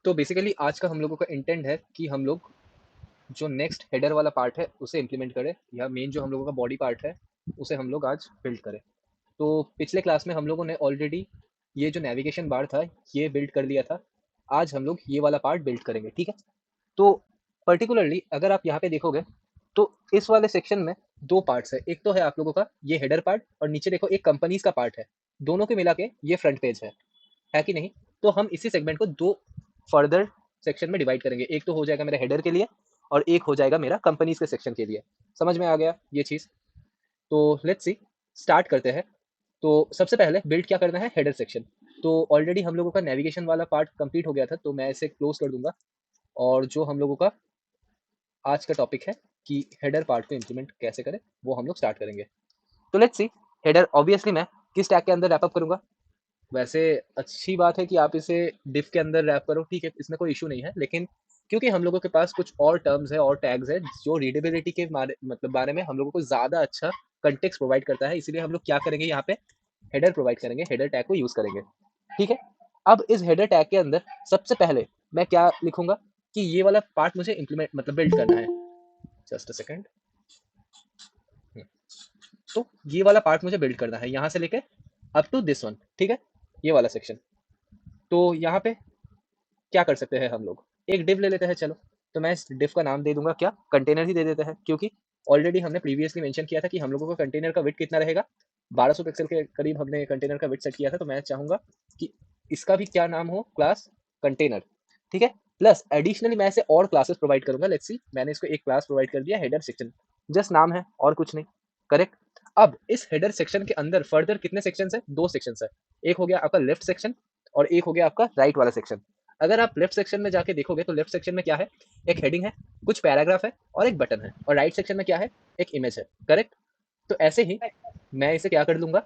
तो बेसिकली आज का हम लोगों का इंटेंट है कि हम लोग जो नेक्स्ट हेडर वाला पार्ट है उसे इम्प्लीमेंट करें, या मेन जो हम लोगों का बॉडी पार्ट है उसे हम लोग आज बिल्ड करें। तो पिछले क्लास में हम लोगों ने ऑलरेडी ये जो नेविगेशन बार था ये बिल्ड कर लिया था। आज हम लोग ये वाला पार्ट बिल्ड करेंगे, ठीक है। तो पर्टिकुलरली अगर आप यहाँ पे देखोगे तो इस वाले सेक्शन में दो पार्ट्स है। एक तो है आप लोगों का ये हेडर पार्ट, और नीचे देखो एक कंपनीज का पार्ट है। दोनों के मिला के ये फ्रंट पेज है कि नहीं। तो हम इसी सेगमेंट को दो फर्दर सेक्शन में डिवाइड करेंगे। एक तो हो जाएगा मेरा हेडर के लिए और एक हो जाएगा मेरा कंपनीज के सेक्शन के लिए। समझ में आ गया ये चीज? तो लेट्स सी, स्टार्ट करते हैं। तो सबसे पहले बिल्ड क्या करना है, हेडर सेक्शन। तो ऑलरेडी हम लोगों का नेविगेशन वाला पार्ट कंप्लीट हो गया था, तो मैं इसे क्लोज कर दूंगा। और जो हम लोगों का आज का टॉपिक है कि हेडर पार्ट को इम्प्लीमेंट कैसे करें, वो हम लोग स्टार्ट करेंगे। तो लेट्स सी, हेडर ऑब्वियसली मैं किस टैग के अंदर रैप अप करूंगा। वैसे अच्छी बात है कि आप इसे डिफ के अंदर रैप करो, ठीक है, इसमें कोई इशू नहीं है। लेकिन क्योंकि हम लोगों के पास कुछ और टर्म्स है और टैग्स है जो रीडेबिलिटी के बारे में हम लोगों को ज़्यादा अच्छा कंटेक्स्ट प्रोवाइड करता है, इसीलिए हम लोग क्या करेंगे, यहाँ पे हेडर प्रोवाइड करेंगे, हेडर टैग को यूज़ करेंगे, ठीक है। अब इस हेडर टैग के अंदर सबसे पहले मैं क्या लिखूंगा कि ये वाला पार्ट मुझे इम्प्लीमेंट बिल्ड करना है। Just a second. तो ये वाला पार्ट मुझे बिल्ड करना है यहाँ से लेके अप टू दिस वन, ठीक है, ये वाला सेक्शन। तो यहाँ पे क्या कर सकते हैं हम लोग, एक डिव ले लेते हैं। चलो, तो मैं इस डिव का नाम दे दूंगा क्या, कंटेनर ही दे देते हैं, क्योंकि ऑलरेडी हमने प्रीवियसली मेंशन किया था कि हम लोगों का कंटेनर का विड्थ कितना रहेगा, 1200 पिक्सल के करीब हमने कंटेनर का विड्थ सेट किया था। तो मैं चाहूंगा कि इसका भी क्या नाम हो, क्लास कंटेनर, ठीक है। प्लस एडिशनली मैं इसे और क्लासेस प्रोवाइड करूंगा। लेट्स सी, मैंने इसको एक क्लास प्रोवाइड कर दिया, हेडर सेक्शन, जस्ट नाम है और कुछ नहीं, करेक्ट। अब इस हेडर सेक्शन के अंदर फर्दर कितने सेक्शंस है, दो सेक्शंस है। एक हो गया आपका लेफ्ट सेक्शन और एक हो गया आपका राइट वाला सेक्शन। अगर आप लेफ्ट सेक्शन में जाके देखोगे तो लेफ्ट सेक्शन में क्या है, एक हेडिंग है, कुछ पैराग्राफ है और एक बटन है। और राइट सेक्शन में क्या है, एक इमेज है, करेक्ट। तो ऐसे ही मैं इसे क्या कर दूंगा,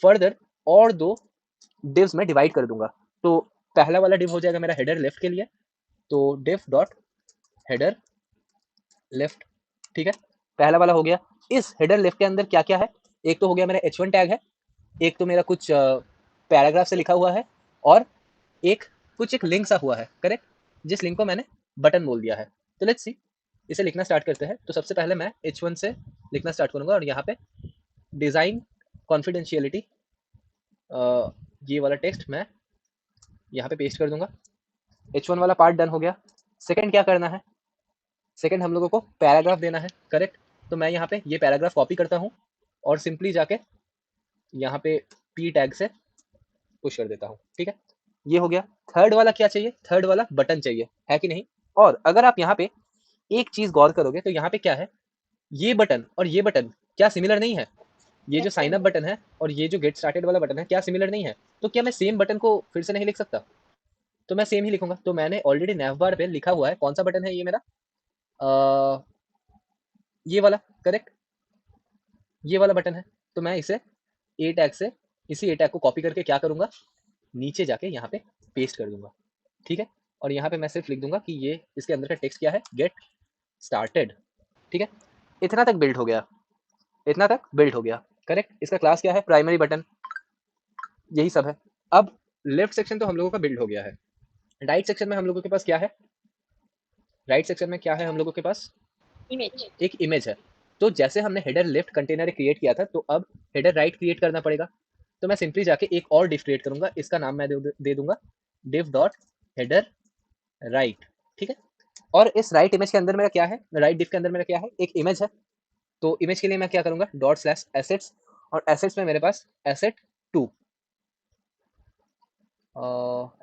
फर्दर और दो डिव्स में डिवाइड कर दूंगा। तो पहला वाला डिव हो जाएगा मेरा हेडर लेफ्ट के लिए, तो डिव डॉट हेडर लेफ्ट, ठीक है, पहला वाला हो गया। इस हेडर लेफ्ट के अंदर क्या क्या है, एक तो हो गया मेरा h1 टैग है, एक तो मेरा कुछ पैराग्राफ से लिखा हुआ है, और एक कुछ एक लिंक सा हुआ है, करेक्ट, जिस लिंक को मैंने बटन बोल दिया है। तो लेट्स सी, इसे लिखना स्टार्ट करते हैं। तो सबसे पहले मैं h1 से लिखना स्टार्ट करूंगा, और यहाँ पे डिजाइन कॉन्फिडेंशियलिटी, ये वाला टेक्स्ट मैं यहाँ पे पेस्ट कर दूंगा। h1 वाला पार्ट डन हो गया। सेकंड क्या करना है, सेकंड हम लोगों को पैराग्राफ देना है, करेक्ट। तो मैं यहाँ पे ये पैराग्राफ कॉपी करता हूँ और सिंपली जाके यहाँ पे p टैग से पुश कर देता हूँ, ठीक है, ये हो गया। थर्ड वाला क्या चाहिए, थर्ड वाला बटन चाहिए, है कि नहीं। और अगर आप यहाँ पे एक चीज गौर करोगे तो यहाँ पे क्या है, ये बटन और ये बटन क्या सिमिलर नहीं है, ये जो साइन अप बटन है और ये जो गेट स्टार्टेड वाला बटन है, क्या सिमिलर नहीं है। तो क्या मैं सेम बटन को फिर से नहीं लिख सकता, तो मैं सेम ही लिखूंगा। तो मैंने ऑलरेडी नैव बार पे लिखा हुआ है, कौन सा बटन है ये मेरा, ये वाला, करेक्ट, ये वाला बटन है। तो मैं इसे ए टैग से, इसी ए टैग को कॉपी करके क्या करूंगा, नीचे जाके यहाँ पे पेस्ट कर दूंगा, ठीक है। और यहाँ पे मैं सिर्फ लिख दूंगा कि ये इसके अंदर का टेक्स्ट क्या है, गेट स्टार्टेड, ठीक है। इतना तक बिल्ड हो गया, इतना तक बिल्ड हो गया, करेक्ट। इसका क्लास क्या है, प्राइमरी बटन, यही सब है। अब लेफ्ट सेक्शन तो हम लोगों का बिल्ड हो गया है। राइट सेक्शन में हम लोगों के पास क्या है, राइट सेक्शन में क्या है हम लोगों के पास, इमेज, एक इमेज है। तो जैसे हमने हेडर लेफ्ट कंटेनर क्रिएट किया था, तो अब हेडर राइट क्रिएट करना पड़ेगा। तो मैं सिंपली जाके एक और डिव क्रिएट करूंगा, इसका नाम मैं दे दूंगा डिव डॉट हेडर राइट, ठीक है। और इस राइट इमेज के अंदर मेरा क्या है, राइट डिव के अंदर मेरा क्या है, एक इमेज है। तो इमेज के लिए मैं क्या करूंगा, डॉट स्लैश एसेट्स, और एसेट्स में मेरे पास एसेट 2,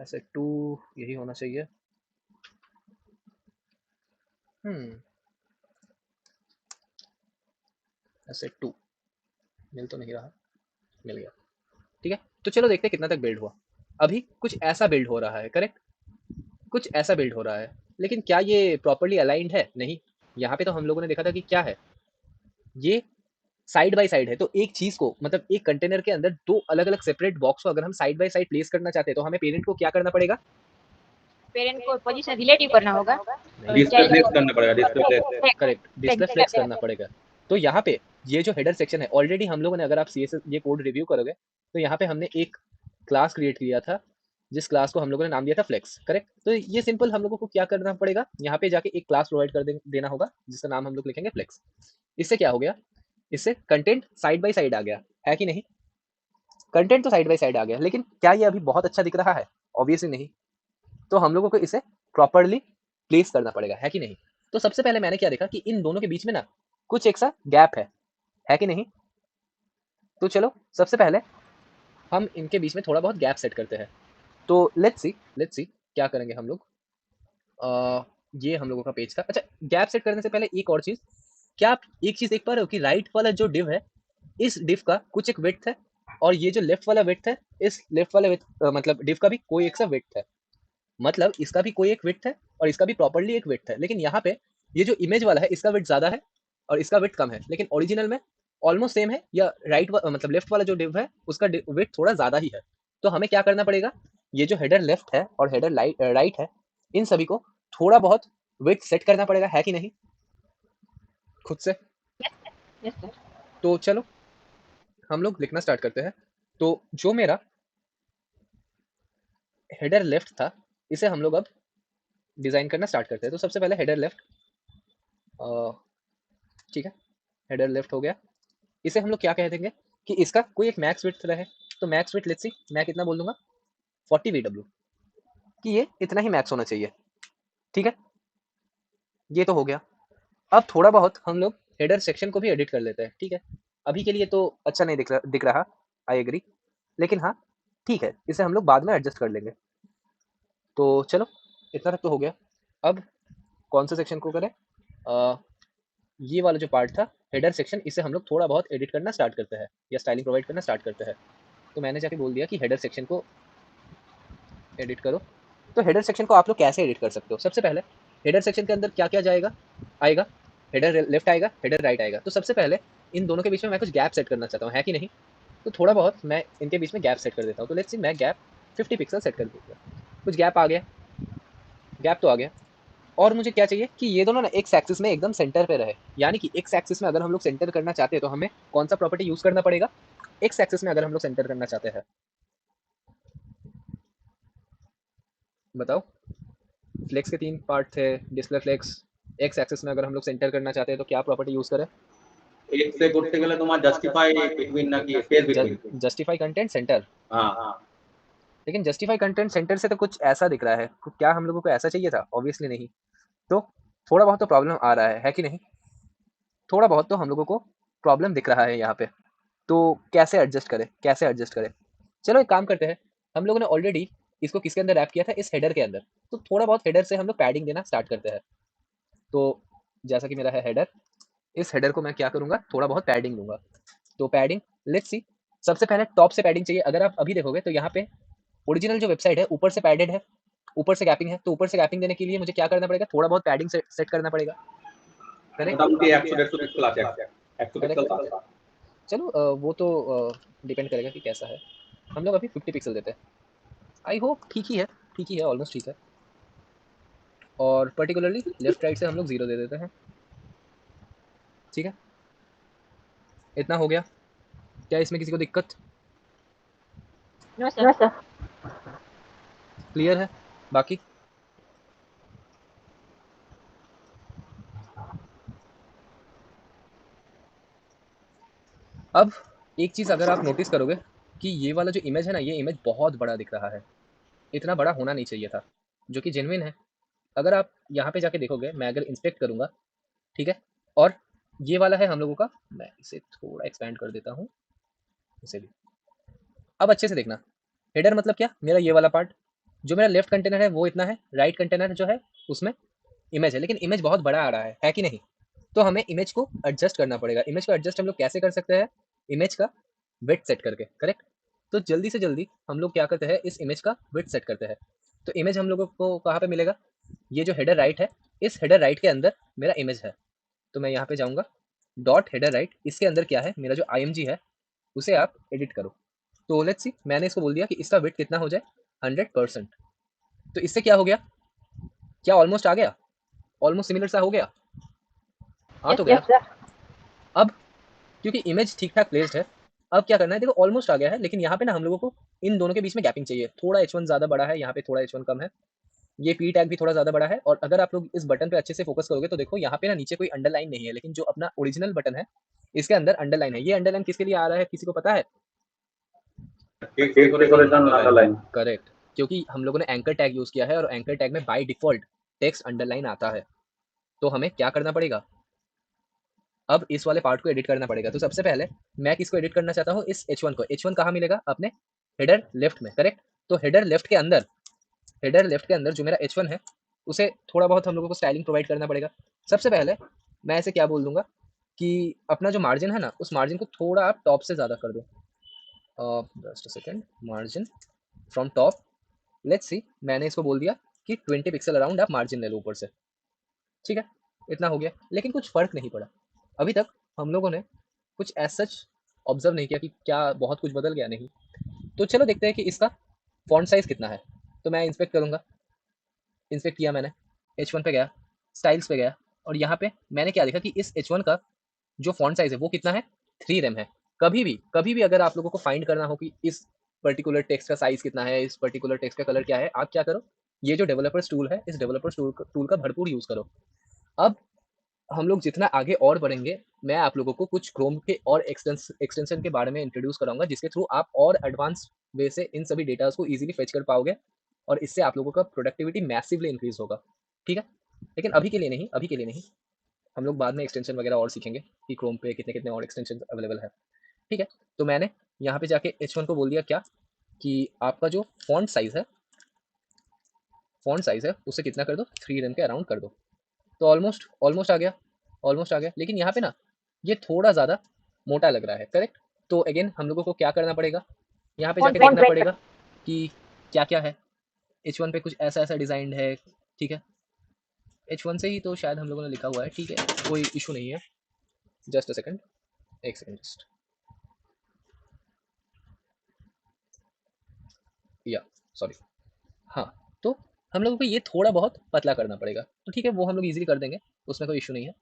एसेट 2 यही होना चाहिए। एसेट 2 मिल तो नहीं रहा, मिल गया, ठीक है। तो चलो देखते हैं कितना तक बिल्ड हुआ। अभी कुछ ऐसा बिल्ड हो रहा है, करेक्ट, कुछ ऐसा बिल्ड हो रहा है। लेकिन क्या ये प्रॉपर्ली अलाइंड है, नहीं। यहाँ पे तो हम लोगों ने देखा था कि क्या है, ये साइड बाय साइड है। तो एक चीज को, मतलब एक कंटेनर के अंदर दो अलग अलग सेपरेट बॉक्स को अगर हम साइड बाय साइड प्लेस करना चाहते हैं, तो हमें पेरेंट को क्या करना पड़ेगा, पेरेंट को पोजीशन रिलेटिव करना होगा, डिस्प्ले फ्लेक्स करना पड़ेगा, display flex. Correct, display flex करना पड़ेगा। तो यहाँ पे ये जो हेडर सेक्शन है, ऑलरेडी हम लोगों ने, अगर आप CSS ये कोड रिव्यू करोगे, तो यहाँ पे हमने एक क्लास क्रिएट किया था जिस क्लास को हम लोगों ने नाम दिया था फ्लेक्स, करेक्ट। तो ये सिंपल हम लोगों को क्या करना पड़ेगा, यहाँ पे जाके एक क्लास प्रोवाइड कर देना होगा जिसका नाम हम लोग लिखेंगे फ्लेक्स। इससे क्या हो गया, इससे कंटेंट साइड बाय साइड आ गया, है कि नहीं। कंटेंट तो साइड बाय साइड आ गया, लेकिन क्या ये अभी बहुत अच्छा दिख रहा है, ऑब्वियसली नहीं। तो हम लोगों को इसे प्रॉपरली प्लेस करना पड़ेगा, है कि नहीं। तो सबसे पहले मैंने क्या देखा कि इन दोनों के बीच में ना कुछ एक सा गैप है कि नहीं। तो चलो सबसे पहले हम इनके बीच में थोड़ा बहुत गैप सेट करते हैं। तो लेट्स सी क्या करेंगे हम लोग। ये हम लोगों का पेज था। अच्छा, गैप सेट करने से पहले एक और चीज, क्या आप एक चीज देख पा रहे हो कि राइट वाला जो डिव है, इस डिव का कुछ एक विड्थ है, और ये जो लेफ्ट वाला विड्थ है, इस लेफ्ट वाले मतलब डिव का भी कोई एक सा विड्थ है, मतलब इसका भी कोई एक विड्थ है और इसका भी प्रॉपर्ली एक विड्थ है। लेकिन यहाँ पे ये जो इमेज वाला है इसका विड्थ ज्यादा है और इसका विड्थ कम है, लेकिन ओरिजिनल में ऑलमोस्ट सेम है, या मतलब लेफ्ट वाला जो डिव है उसका विड्थ थोड़ा ज्यादा ही है। तो हमें क्या करना पड़ेगा, ये जो हेडर लेफ्ट है और हेडर राइट है, इन सभी को थोड़ा बहुत विड्थ सेट करना पड़ेगा, है कि नहीं, खुद से। Yes sir. तो चलो हम लोग लिखना स्टार्ट करते हैं। तो जो मेरा हेडर लेफ्ट था, इसे हम लोग अब डिजाइन करना स्टार्ट करते हैं। तो सबसे पहले हेडर लेफ्ट, ठीक है, हेडर लेफ्ट हो गया। इसे हम लोग क्या कह देंगे कि इसका कोई एक मैक्स विड्थ रहे। तो मैक्स विड्थ लेट्स सी, मैं कितना बोल दूंगा 40 VW, कि ये इतना ही मैक्स होना चाहिए, ठीक है। ये तो हो गया। अब थोड़ा बहुत हम लोग हेडर सेक्शन को भी एडिट कर लेते हैं, ठीक है। अभी के लिए तो अच्छा नहीं दिख रहा, आई एग्री, लेकिन हाँ ठीक है, इसे हम लोग बाद में एडजस्ट कर लेंगे। तो चलो इतना तक तो हो गया। अब कौन सा सेक्शन को करें, ये वाला जो पार्ट था हेडर सेक्शन, इसे हम लोग थोड़ा बहुत एडिट करना स्टार्ट करते हैं या स्टाइलिंग प्रोवाइड करना स्टार्ट करते हैं। तो मैंने जाके बोल दिया कि हेडर सेक्शन को एडिट करो। तो हेडर सेक्शन को आप लोग कैसे एडिट कर सकते हो, सबसे पहले हेडर सेक्शन के अंदर क्या क्या आएगा, हेडर लेफ्ट आएगा, हेडर राइट आएगा। तो सबसे पहले इन दोनों के बीच में मैं कुछ गैप सेट करना चाहता हूँ, है कि नहीं। तो थोड़ा बहुत मैं इनके बीच में गैप सेट कर देता हूँ। तो लेट्स सी मैं गैप 50 पिक्सल सेट कर दूंगा। कुछ गैप आ गया, गैप तो आ गया। और मुझे क्या चाहिए कि ये दोनों ना एक्स एक्सिस में एकदम सेंटर पे रहे, यानी कि एक्स एक्सिस में अगर हम लोग सेंटर करना चाहते हैं तो हमें कौन सा प्रॉपर्टी यूज करना पड़ेगा, एक्स एक्सिस में अगर हम लोग सेंटर करना चाहते हैं, बताओ। फ्लेक्स के 3 पार्ट थे, डिस्प्ले फ्लेक्स। एक्स एक्सिस में अगर हम लोग सेंटर करना चाहते हैं तो क्या प्रॉपर्टी यूज करें, एक से করতে গেলে তোমার জাস্টিফাই বিটুইন নাকি space between. Justify content centre. हाँ लेकिन जस्टिफाई कंटेंट सेंटर से तो कुछ ऐसा दिख रहा है, क्या हम लोगों को ऐसा चाहिए था, ऑब्वियसली नहीं। तो थोड़ा बहुत तो प्रॉब्लम आ रहा है कि नहीं, थोड़ा बहुत तो हम लोगों को प्रॉब्लम दिख रहा है यहाँ पे। तो कैसे एडजस्ट करें, कैसे एडजस्ट करें। चलो एक काम करते हैं, हम लोगों ने ऑलरेडी इसको किसके अंदर रैप किया था, इस हेडर के अंदर। तो थोड़ा बहुत हेडर से हम लोग पैडिंग देना स्टार्ट करते हैं। तो जैसा कि मेरा है हेडर, इस हेडर को मैं क्या करूंगा, थोड़ा बहुत पैडिंग दूंगा। तो पैडिंग लेट्स सी, सबसे पहले टॉप से पैडिंग चाहिए। अगर आप अभी देखोगे तो यहाँ पे ओरिजिनल जो वेबसाइट है ऊपर से पैडेड है, ऊपर से गैपिंग है। तो ऊपर से गैपिंग देने के लिए मुझे क्या करना पड़ेगा, थोड़ा बहुत पैडिंग सेट करना पड़ेगा, करेक्ट। মোটামুটি 100-150 पिक्सल আছে 100 करेक्ट पिक्सल करेक्ट। আছে। चलो वो तो डिपेंड करेगा कि कैसा है। हम लोग अभी 50 पिक्सल देते हैं, आई होप ठीक ही है, ठीक ही है, ऑलमोस्ट ठीक है। और पर्टिकुलरली लेफ्ट राइट से हम लोग 0 दे देते हैं, ठीक है। इतना हो गया, क्या इसमें किसी को दिक्कत, नो सर। क्लियर है बाकी। अब एक चीज़ अगर आप नोटिस करोगे कि ये वाला जो इमेज है ना, ये इमेज बहुत बड़ा दिख रहा है, इतना बड़ा होना नहीं चाहिए था, जो कि जेन्युइन है। अगर आप यहाँ पे जाके देखोगे, मैं अगर इंस्पेक्ट करूँगा, ठीक है, और ये वाला है हम लोगों का, मैं इसे थोड़ा एक्सपेंड कर देता हूँ, इसे भी। अब अच्छे से देखना, हेडर मतलब क्या, मेरा ये वाला पार्ट, जो मेरा लेफ्ट कंटेनर है वो इतना है, राइट कंटेनर जो है उसमें इमेज है, लेकिन इमेज बहुत बड़ा आ रहा है कि नहीं। तो हमें इमेज को एडजस्ट करना पड़ेगा। इमेज को एडजस्ट हम लोग कैसे कर सकते हैं, इमेज का विड्थ सेट करके, करेक्ट। तो जल्दी से जल्दी हम लोग क्या करते हैं, इस इमेज का विड्थ सेट करते हैं। तो इमेज हम लोगों को कहाँ पे मिलेगा, ये जो हेडर राइट है, इस हेडर राइट के अंदर मेरा इमेज है। तो मैं यहाँ पे जाऊँगा, डॉट हेडर राइट, इसके अंदर क्या है, मेरा जो IMG है उसे आप एडिट करो। तो लेट्स सी, मैंने इसको बोल दिया कि इसका विड्थ कितना हो जाए, 100%। तो इससे क्या हो गया, क्या ऑलमोस्ट आ गया, ऑलमोस्ट सिमिलर सा हो गया, आ तो गया। Yes sir. अब क्योंकि इमेज ठीक ठाक प्लेस्ड है, अब क्या करना है, देखो ऑलमोस्ट आ गया है, लेकिन यहाँ पे ना हम लोगों को इन दोनों के बीच में गैपिंग चाहिए। थोड़ा H1 ज़्यादा बड़ा है, यहाँ पे थोड़ा H1 कम है, ये पी टैग भी थोड़ा ज़्यादा बड़ा है। और अगर आप लोग इस बटन पे अच्छे से फोकस करोगे तो देखो यहाँ पे ना नीचे कोई अंडरलाइन नहीं है, लेकिन जो अपना ओरिजिनल बटन है इसके अंदर अंडरलाइन है। ये अंडरलाइन किसके लिए आ रहा है, किसी को पता है? Text decoration underline. करेक्ट, क्योंकि हम लोगों ने एंकर टैग यूज किया है और एंकर टैग में बाय डिफॉल्ट टेक्स्ट अंडरलाइन आता है। तो हमें क्या करना पड़ेगा, अब इस वाले पार्ट को एडिट करना पड़ेगा। तो सबसे पहले मैं किसको एडिट करना चाहता हूँ, इस H1 को। H1 कहाँ मिलेगा, अपने हेडर लेफ्ट में, करेक्ट। तो हेडर लेफ्ट के अंदर जो मेरा H1 है उसे थोड़ा बहुत हम लोगों को स्टाइलिंग प्रोवाइड करना पड़ेगा। सबसे पहले मैं ऐसे क्या बोल दूंगा कि अपना जो मार्जिन है ना, उस मार्जिन को थोड़ा आप टॉप से ज़्यादा कर दो। Just a second, margin from top, let's see, मैंने इसको बोल दिया कि 20 पिक्सल अराउंड आप मार्जिन ले लो ऊपर से, ठीक है। इतना हो गया, लेकिन कुछ फ़र्क नहीं पड़ा। अभी तक हम लोगों ने कुछ एज सच ऑब्जर्व नहीं किया कि क्या बहुत कुछ बदल गया, नहीं। तो चलो देखते हैं कि इसका फॉन्ट साइज़ कितना है। तो मैं इंस्पेक्ट करूँगा, इंस्पेक्ट किया मैंने, H1 पे गया, स्टाइल्स पे गया, और यहाँ पे मैंने क्या देखा कि इस H1 का जो फॉन्ट साइज़ है वो कितना है, 3 रेम है। कभी भी अगर आप लोगों को फाइंड करना हो कि इस पर्टिकुलर टेक्स्ट का साइज़ कितना है, इस पर्टिकुलर टेक्स्ट का कलर क्या है, आप क्या करो, ये जो डेवलपर्स टूल है, इस डेवलपर्स टूल का भरपूर यूज़ करो। अब हम लोग जितना आगे और बढ़ेंगे, मैं आप लोगों को कुछ क्रोम के और एक्सटेंशन के बारे में इंट्रोड्यूस कराऊंगा, जिसके थ्रू आप और एडवांस वे से इन सभी डेटास को इजीली फेच कर पाओगे, और इससे आप लोगों का प्रोडक्टिविटी मैसिवली इंक्रीज होगा, ठीक है। लेकिन अभी के लिए नहीं, हम लोग बाद में एक्सटेंशन वगैरह और सीखेंगे कि क्रोम पे कितने कितने और एक्सटेंशन अवेलेबल है, ठीक है। तो मैंने यहाँ पे जाके H1 को बोल दिया क्या, कि आपका जो फॉन्ट साइज है उसे कितना कर दो, 3 रेम के अराउंड कर दो। तो ऑलमोस्ट आ गया, लेकिन यहाँ पे ना ये थोड़ा ज़्यादा मोटा लग रहा है, करेक्ट। तो अगेन हम लोगों को क्या करना पड़ेगा, यहाँ पे जाके देखना पड़ेगा कि क्या क्या है। H1 पे कुछ ऐसा ऐसा डिज़ाइन है, ठीक है। H1 से ही तो शायद हम लोगों ने लिखा हुआ है, ठीक है, कोई इशू नहीं है। जस्ट अ सेकंड, एक सेकंड जस्ट, या सॉरी, हाँ। तो हम लोगों को ये थोड़ा बहुत पतला करना पड़ेगा, तो ठीक है, वो हम लोग इजीली कर देंगे, उसमें कोई इशू नहीं है।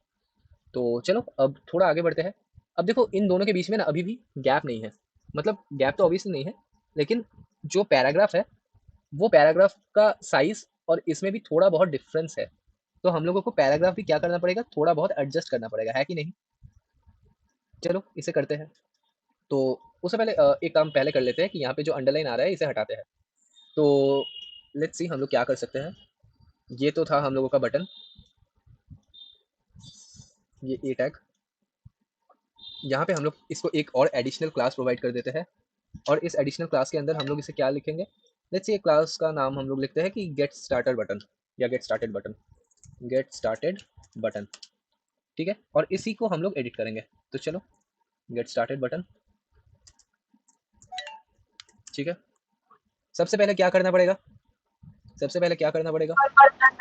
तो चलो अब थोड़ा आगे बढ़ते हैं। अब देखो इन दोनों के बीच में ना अभी भी गैप नहीं है, मतलब गैप तो ऑब्वियसली नहीं है, लेकिन जो पैराग्राफ है वो पैराग्राफ का साइज और इसमें भी थोड़ा बहुत डिफरेंस है। तो हम लोगों को पैराग्राफ भी क्या करना पड़ेगा, थोड़ा बहुत एडजस्ट करना पड़ेगा, है कि नहीं। चलो इसे करते हैं। तो उससे पहले एक काम पहले कर लेते हैं कि यहाँ पे जो अंडरलाइन आ रहा है इसे हटाते हैं। तो लेट्स सी हम लोग क्या कर सकते हैं। ये तो था हम लोगों का बटन, ये ए टैग। यहाँ पे हम लोग इसको एक और एडिशनल क्लास प्रोवाइड कर देते हैं, और इस एडिशनल क्लास के अंदर हम लोग इसे क्या लिखेंगे, लेट्स सी क्लास का नाम हम लोग लिखते हैं कि गेट स्टार्टेड बटन, या गेट स्टार्टेड बटन, ठीक है। और इसी को हम लोग एडिट करेंगे। तो चलो गेट स्टार्टेड बटन, ठीक है। सबसे पहले क्या करना पड़ेगा,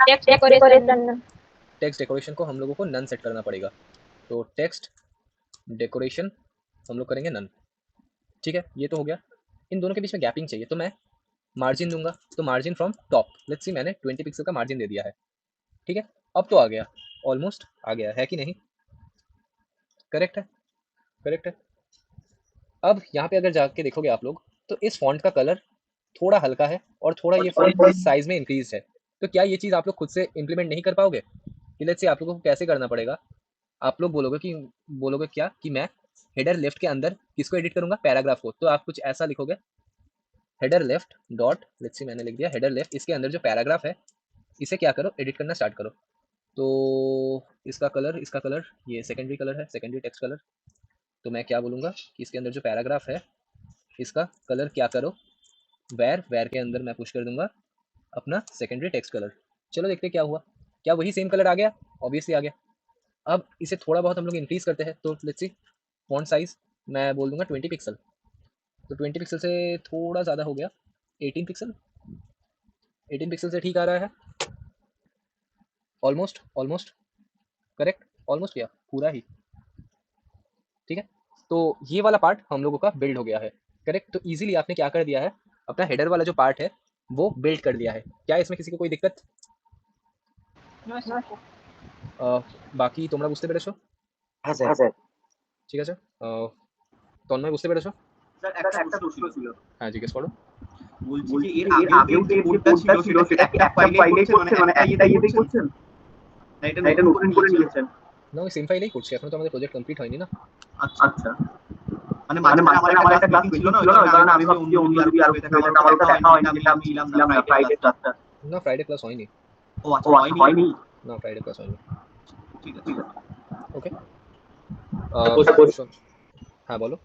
टेक्स्ट डेकोरेशन टेक्स्ट डेकोरेशन को हम लोगों को नन सेट करना पड़ेगा। तो टेक्स्ट डेकोरेशन हम लोग करेंगे नन, ठीक है। ये तो हो गया। इन दोनों के बीच में गैपिंग चाहिए, तो मैं मार्जिन दूंगा। तो margin from top, let's see मैंने 20 पिक्सल का मार्जिन दे दिया है, ठीक है। अब तो आ गया, ऑलमोस्ट आ गया है कि नहीं, करेक्ट है। अब यहाँ पे अगर जाके देखोगे आप लोग, तो इस फॉन्ट का कलर थोड़ा हल्का है और थोड़ा ये फॉन्ट साइज में इंक्रीज है। तो क्या ये चीज़ आप लोग खुद से इंप्लीमेंट नहीं कर पाओगे, कि लेट्स से आप लोगों को कैसे करना पड़ेगा। आप लोग बोलोगे क्या कि मैं हेडर लेफ्ट के अंदर किसको एडिट करूंगा, पैराग्राफ को। तो आप कुछ ऐसा लिखोगे, header left dot, let's see मैंने लिख दिया हेडर लेफ्ट, इसके अंदर जो पैराग्राफ है इसे क्या करो, एडिट करना स्टार्ट करो। तो इसका कलर ये सेकेंडरी कलर है, सेकेंडरी टेक्स्ट कलर। तो मैं क्या बोलूँगा कि इसके अंदर जो पैराग्राफ है इसका कलर क्या करो, वेर के अंदर मैं पुश कर दूंगा अपना सेकेंडरी टेक्स्ट कलर। चलो देखते क्या हुआ, क्या वही सेम कलर आ गया, ऑब्वियसली आ गया। अब इसे थोड़ा बहुत हम लोग इंक्रीज करते हैं। तो लेट्स सी फॉन्ट साइज मैं बोल दूंगा 20 पिक्सल। तो 20 पिक्सल से थोड़ा ज़्यादा हो गया, 18 पिक्सल, 18 पिक्सल से ठीक आ रहा है, ऑलमोस्ट करेक्ट, ऑलमोस्ट किया पूरा ही, ठीक है। तो ये वाला पार्ट हम लोगों का बिल्ड हो गया है, करेक्ट। तो इजीली आपने क्या कर दिया है, अपना हेडर वाला जो पार्ट है वो बिल्ड कर दिया है। क्या इसमें किसी को कोई दिक्कत? बाकी তোমরা বুঝতে পেরেছো? हाँ सर। ঠিক আছে। তন্ময় বুঝতে পেরেছো? স্যার একটা প্রশ্ন ছিল, হ্যাঁ জিজ্ঞেস করো। বলছি যে এর আগেও যে কোডটা ছিল সেটা কি একটা ফাইলেই করছেন, মানে একটা ইয়েতেই করছেন, না এটা নতুন করে নিয়েছেন? না ওই সেম ফাইলেই করছি, এখন তো আমাদের প্রজেক্ট কমপ্লিট হয়নি না। আচ্ছা, মানে মাঝখানে আমার একটা ক্লাস মিটিং ছিল না, ওই কারণে আমি ভাবছি অন্য যদি আর কিছু হয়ে থাকে, আমার ওটা দেখা হয়নি, যেটা আমি ছিলাম না ফ্রাইডে ক্লাসটা। না ফ্রাইডে ক্লাস হয়নি। ও আচ্ছা, হয়নি। না ফ্রাইডে ক্লাস হয়নি। ঠিক আছে। ওকে question- হ্যাঁ বলো।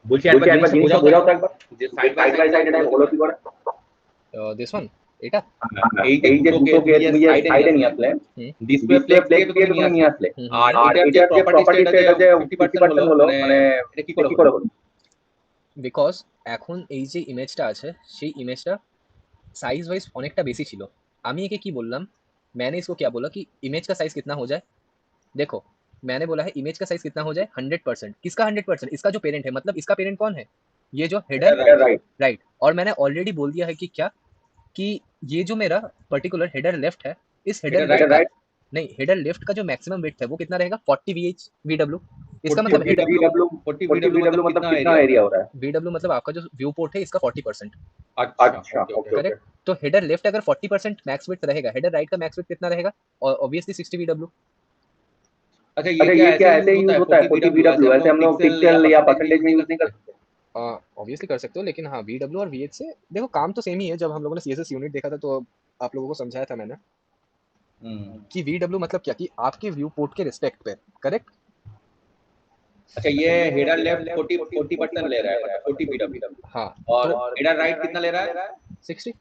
বলছি একবার জিনিসটা বোঝাও তো একবার যে সাইড বাই সাইড এটা হলো কি করে? দিস ওয়ান, এটা এই যে দুটোকে তুমি যে সাইডে নিয়ে আসলে, ডিসপ্লে ফ্লেক্স দিয়ে তুমি নিয়ে আসলে, আর এটার যে প্রপার্টিস এটা যে 50% হলো, মানে এটা কি করে হলো? বিকজ এখন এই যে ইমেজটা আছে সেই ইমেজটা साइज वाइज অনেকটা বেশি ছিল। আমি একে কি বললাম, मैंने इसको क्या बोला कि इमेज का साइज कितना हो जाए। देखो मैंने बोला है इमेज का साइज कितना हो जाए 100%। किसका 100%? इसका जो पेरेंट है, मतलब इसका पेरेंट कौन है, ये जो हेडर राइट। और मैंने ऑलरेडी बोल दिया है कि क्या, कि ये जो मेरा पर्टिकुलर हेडर लेफ्ट है, इस हेडर राइट नहीं, हेडर लेफ्ट का जो मैक्सिमम विड्थ है वो कितना रहेगा 40 VW। इसका मतलब हेडर 40 VW मतलब कितना एरिया हो रहा है? VW मतलब आपका जो व्यू पोर्ट है इसका 40%। अच्छा ओके। करेक्ट। तो हेडर लेफ्ट अगर 40% मैक्स विड्थ रहेगा, हेडर राइट का मैक्स विड्थ कितना रहेगा, और ऑब्वियसली 60 VW। अच्छा ये क्या ऐसे यूज होता है 40 VW? ऐसे हम लोग पिक्सल या परसेंटेज में यूज नहीं कर सकते? ऑब्वियसली कर सकते हो, लेकिन हाँ VW और VH से देखो काम तो सेम ही है। जब हम लोगों ने CSS यूनिट देखा था तो आप लोगों को समझाया था मैंने कि VW मतलब क्या, कि आपके व्यू पोर्ट के रिस्पेक्ट पे। करेक्ट। अच्छा ये हेडर लेफ्ट 40% ले रहा है, मतलब 40 VW। हाँ और तो हेडर राइट कितना ले रहा है? 60।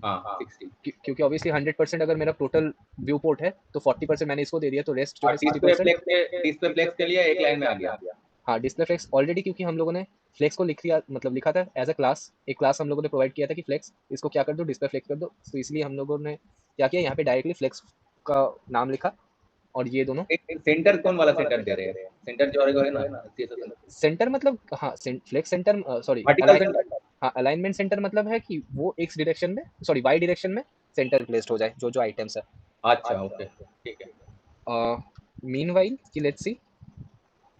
हाँ 60। क्योंकि ऑब्वियसली 100% अगर मेरा टोटल व्यू पोर्ट है तो 40% मैंने इसको दे दिया, तो रेस्ट जो और है डिस्प्ले 60%। फ्लेक्स के लिए एक लाइन में आ गया। हाँ डिस्प्ले फ्लेक्स ऑलरेडी, क्योंकि हम लोगों ने फ्लेक्स को लिखा था एज अ क्लास। एक क्लास हम लोगों ने प्रोवाइड किया था कि फ्लेक्स इसको क्या कर दो, डिस्प्ले फ्लेक्स कर दो। तो इसलिए हम लोगों ने क्या किया, यहाँ पे डायरेक्टली फ्लेक्स का नाम लिखा, और ये दोनों सेंटर कौन वाला सेंटर दे रहे हैं? सेंटर जो है ना सेंटर मतलब, हाँ flex centre sorry vertical centre. हाँ अलाइनमेंट सेंटर मतलब है कि वो एक्स डायरेक्शन में, सॉरी वाई डायरेक्शन में सेंटर प्लेस्ड हो जाए जो जो आइटम्स है। अच्छा ओके ठीक है। मीनवाइल कि लेट्स सी,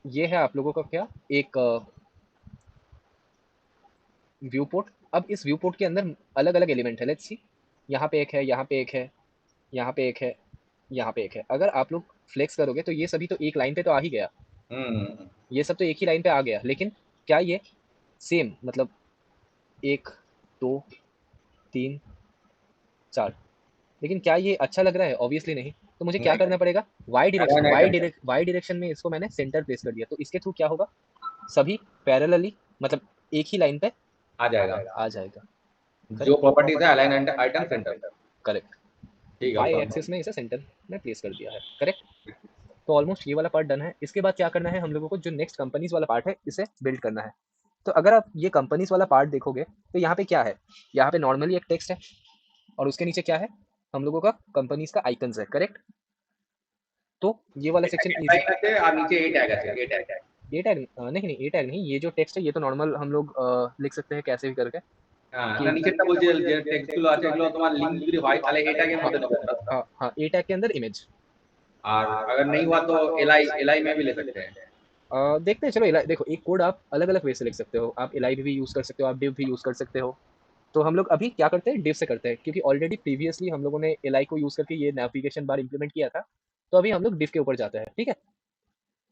ये है आप लोगों का क्या, एक व्यू पोर्ट। अब इस व्यू पोर्ट के अंदर अलग अलग एलिमेंट है। लेट्स सी, यहाँ पे एक है, यहाँ पे एक है, यहाँ पे एक है, यहाँ पे एक है। अगर आप लोग फ्लेक्स करोगे तो ये सभी तो एक लाइन पे तो आ ही गया, ये सब तो एक ही लाइन पे आ गया। लेकिन क्या ये सेम, मतलब 1 2 3 4, लेकिन क्या ये अच्छा लग रहा है? ऑब्वियसली नहीं। तो मुझे क्या करना पड़ेगा, वाई डायरेक्शन में इसको मैंने सेंटर प्लेस कर दिया। तो इसके थ्रू क्या होगा, सभी पैरेलली, मतलब एक ही लाइन पे आ जाएगा। जो प्रॉपर्टीज है अलाइन आइटम सेंटर। करेक्ट। ठीक है, वाई एक्सिस में इसे सेंटर में प्लेस कर दिया है। करेक्ट। तो ऑलमोस्ट ये वाला पार्ट डन है। इसके बाद क्या करना है हम लोगों को, जो नेक्स्ट कंपनीज वाला पार्ट है इसे बिल्ड करना है। तो अगर आप ये कंपनीज वाला पार्ट देखोगे तो यहाँ पे क्या है, यहाँ पे नॉर्मली एक टेक्स्ट है, और उसके नीचे क्या है, हम लोगों का कंपनीज का आइकन्स है। करेक्ट। तो ये वाला सेक्शन इजी, और नीचे ए टैग है। ए टैग नहीं, ए टैग नहीं, ये जो टेक्स्ट है ये तो नॉर्मल हम लोग लिख सकते हैं कैसे भी करके। না নিচেরটা বলছি যে টেক্সটগুলো আছে এগুলো তোমার লিংক যদি হয় তাহলে এই ট্যাগের মধ্যে নেবো আমরা। हाँ ए टैग के अंदर इमेज, और अगर नहीं हुआ तो एलआई में भी ले सकते हैं। देखते हैं चलो। देखो एक कोड आप अलग अलग वे से लिख सकते हो, आप एलआई भी यूज़ कर सकते हो, आप डिव भी यूज़ कर सकते हो। तो हम लोग अभी क्या करते हैं, डिव से करते हैं, क्योंकि ऑलरेडी प्रीवियसली हम लोगों ने एलआई को यूज़ करके ये नेविगेशन बार इंप्लीमेंट किया था। तो अभी हम लोग डिव के ऊपर जाते हैं। ठीक है।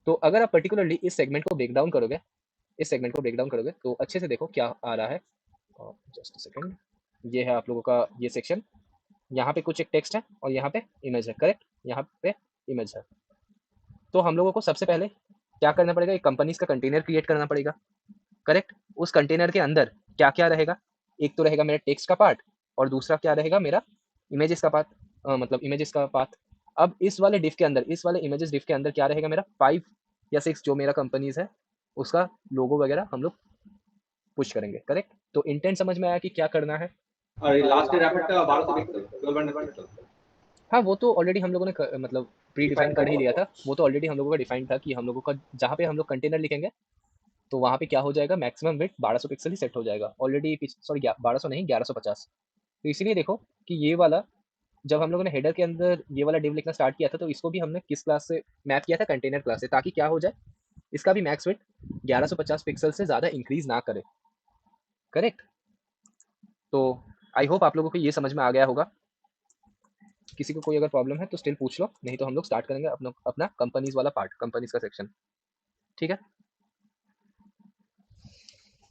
तो अगर आप पर्टिकुलरली इस सेगमेंट को ब्रेक डाउन करोगे, तो अच्छे से देखो क्या आ रहा है। जस्ट सेकेंड, ये है आप लोगों का ये सेक्शन। यहाँ पे कुछ एक टेक्स्ट है और यहाँ पे इमेज है। करेक्ट। यहाँ पे इमेज है। तो हम लोगों को सबसे पहले क्या करना पड़ेगा, एक कंपनीज का कंटेनर क्रिएट करना पड़ेगा। करेक्ट। उस कंटेनर के अंदर क्या क्या रहेगा, एक तो रहेगा मेरा टेक्स्ट का पार्ट, और दूसरा क्या रहेगा मेरा इमेजेस का पार्ट, मतलब इमेजेस का पाथ। अब इस वाले डिफ के अंदर, इस वाले इमेजेस डिफ के अंदर क्या रहेगा मेरा 5 या 6 जो मेरा कंपनीज है उसका लोगो वगैरह हम लोग पुश करेंगे। करेक्ट। तो इंटेंट समझ में आया कि क्या करना है। और लास्ट रैपिड का 1200 पिक्सल 1200 पिक्सल। हाँ वो तो ऑलरेडी हम लोगों ने मतलब प्री डिफाइन कर ही लिया था। वो तो ऑलरेडी हम लोगों का डिफाइन था कि हम लोगों का जहाँ पे हम लोग कंटेनर लिखेंगे तो वहाँ पे क्या हो जाएगा, मैक्सिमम विड्थ 1200 पिक्सल ही सेट हो जाएगा ऑलरेडी। सॉरी 1200 नहीं, 1150। तो इसीलिए देखो कि ये वाला जब हम लोगों ने हेडर के अंदर ये वाला डिव लिखना स्टार्ट किया था तो इसको भी हमने किस क्लास से मैप किया था, कंटेनर क्लास से, ताकि क्या हो जाए, इसका भी मैक्स विड्थ 1150 पिक्सल से ज़्यादा इंक्रीज ना करे। करेक्ट। तो आई होप आप लोगों को ये समझ में आ गया होगा। किसी को कोई अगर प्रॉब्लम है तो स्टिल पूछ लो, नहीं तो हम लोग स्टार्ट करेंगे अपना कंपनीज वाला पार्ट, कंपनीज का सेक्शन। ठीक है,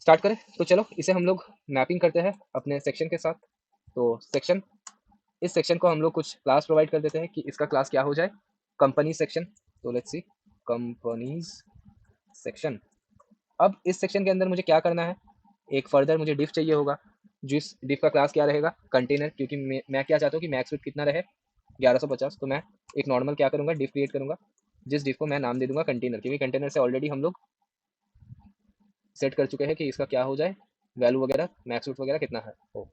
स्टार्ट करें। तो चलो इसे हम लोग मैपिंग करते हैं अपने सेक्शन के साथ। तो सेक्शन, इस सेक्शन को हम लोग कुछ क्लास प्रोवाइड कर देते हैं कि इसका क्लास क्या हो जाए, कंपनी सेक्शन। तो लेट्स सी कंपनीज सेक्शन। अब इस सेक्शन के अंदर मुझे क्या करना है, एक फर्दर मुझे डिफ चाहिए होगा, जिस डिफ का क्लास क्या रहेगा, कंटेनर, क्योंकि मैं क्या चाहता हूँ कि मैक्स विड्थ कितना रहे 1150। तो मैं एक नॉर्मल क्या करूँगा, डिफ क्रिएट करूँगा, जिस डिफ को मैं नाम दे दूंगा कंटेनर, क्योंकि कंटेनर से ऑलरेडी हम लोग सेट कर चुके हैं कि इसका क्या हो जाए, वैल्यू वगैरह, मैक्स विड्थ वगैरह कितना है हो।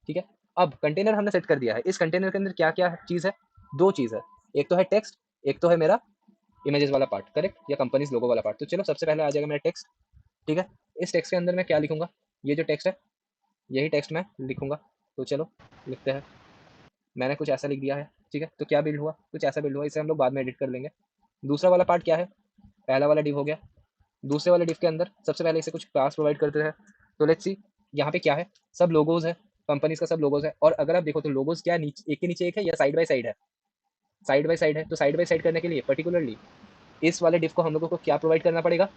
ठीक है, अब कंटेनर हमने सेट कर दिया है। इस कंटेनर के अंदर क्या क्या चीज़ है, दो चीज़ है, एक तो है टेक्स्ट, एक तो है मेरा इमेजेस वाला पार्ट, करेक्ट, या कंपनीज लोगो वाला पार्ट। तो चलो सबसे पहले आ जाएगा मेरा टेक्स्ट। ठीक है, इस टेक्स्ट के अंदर मैं क्या लिखूंगा, ये जो टेक्स्ट है यही टेक्स्ट मैं लिखूंगा। तो चलो लिखते हैं, मैंने कुछ ऐसा लिख दिया है। ठीक है, तो क्या बिल्ड हुआ, कुछ ऐसा बिल्ड हुआ, इसे हम लोग बाद में एडिट कर लेंगे। दूसरा वाला पार्ट क्या है, पहला वाला डिव हो गया। दूसरे वाले डिव के अंदर सबसे पहले इसे कुछ क्लास प्रोवाइड करते हैं। तो लेट्स सी यहाँ पे क्या है, सब लोगोज है, कंपनीज का सब लोगोज है। और अगर आप देखो तो लोगोज क्या नीचे एक के नीचे एक है या साइड बाय साइड है, साइड बाय साइड है। तो साइड बाय साइड करने के लिए पर्टिकुलरली इस वाले डिव को हम लोगों को क्या प्रोवाइड करना पड़ेगा,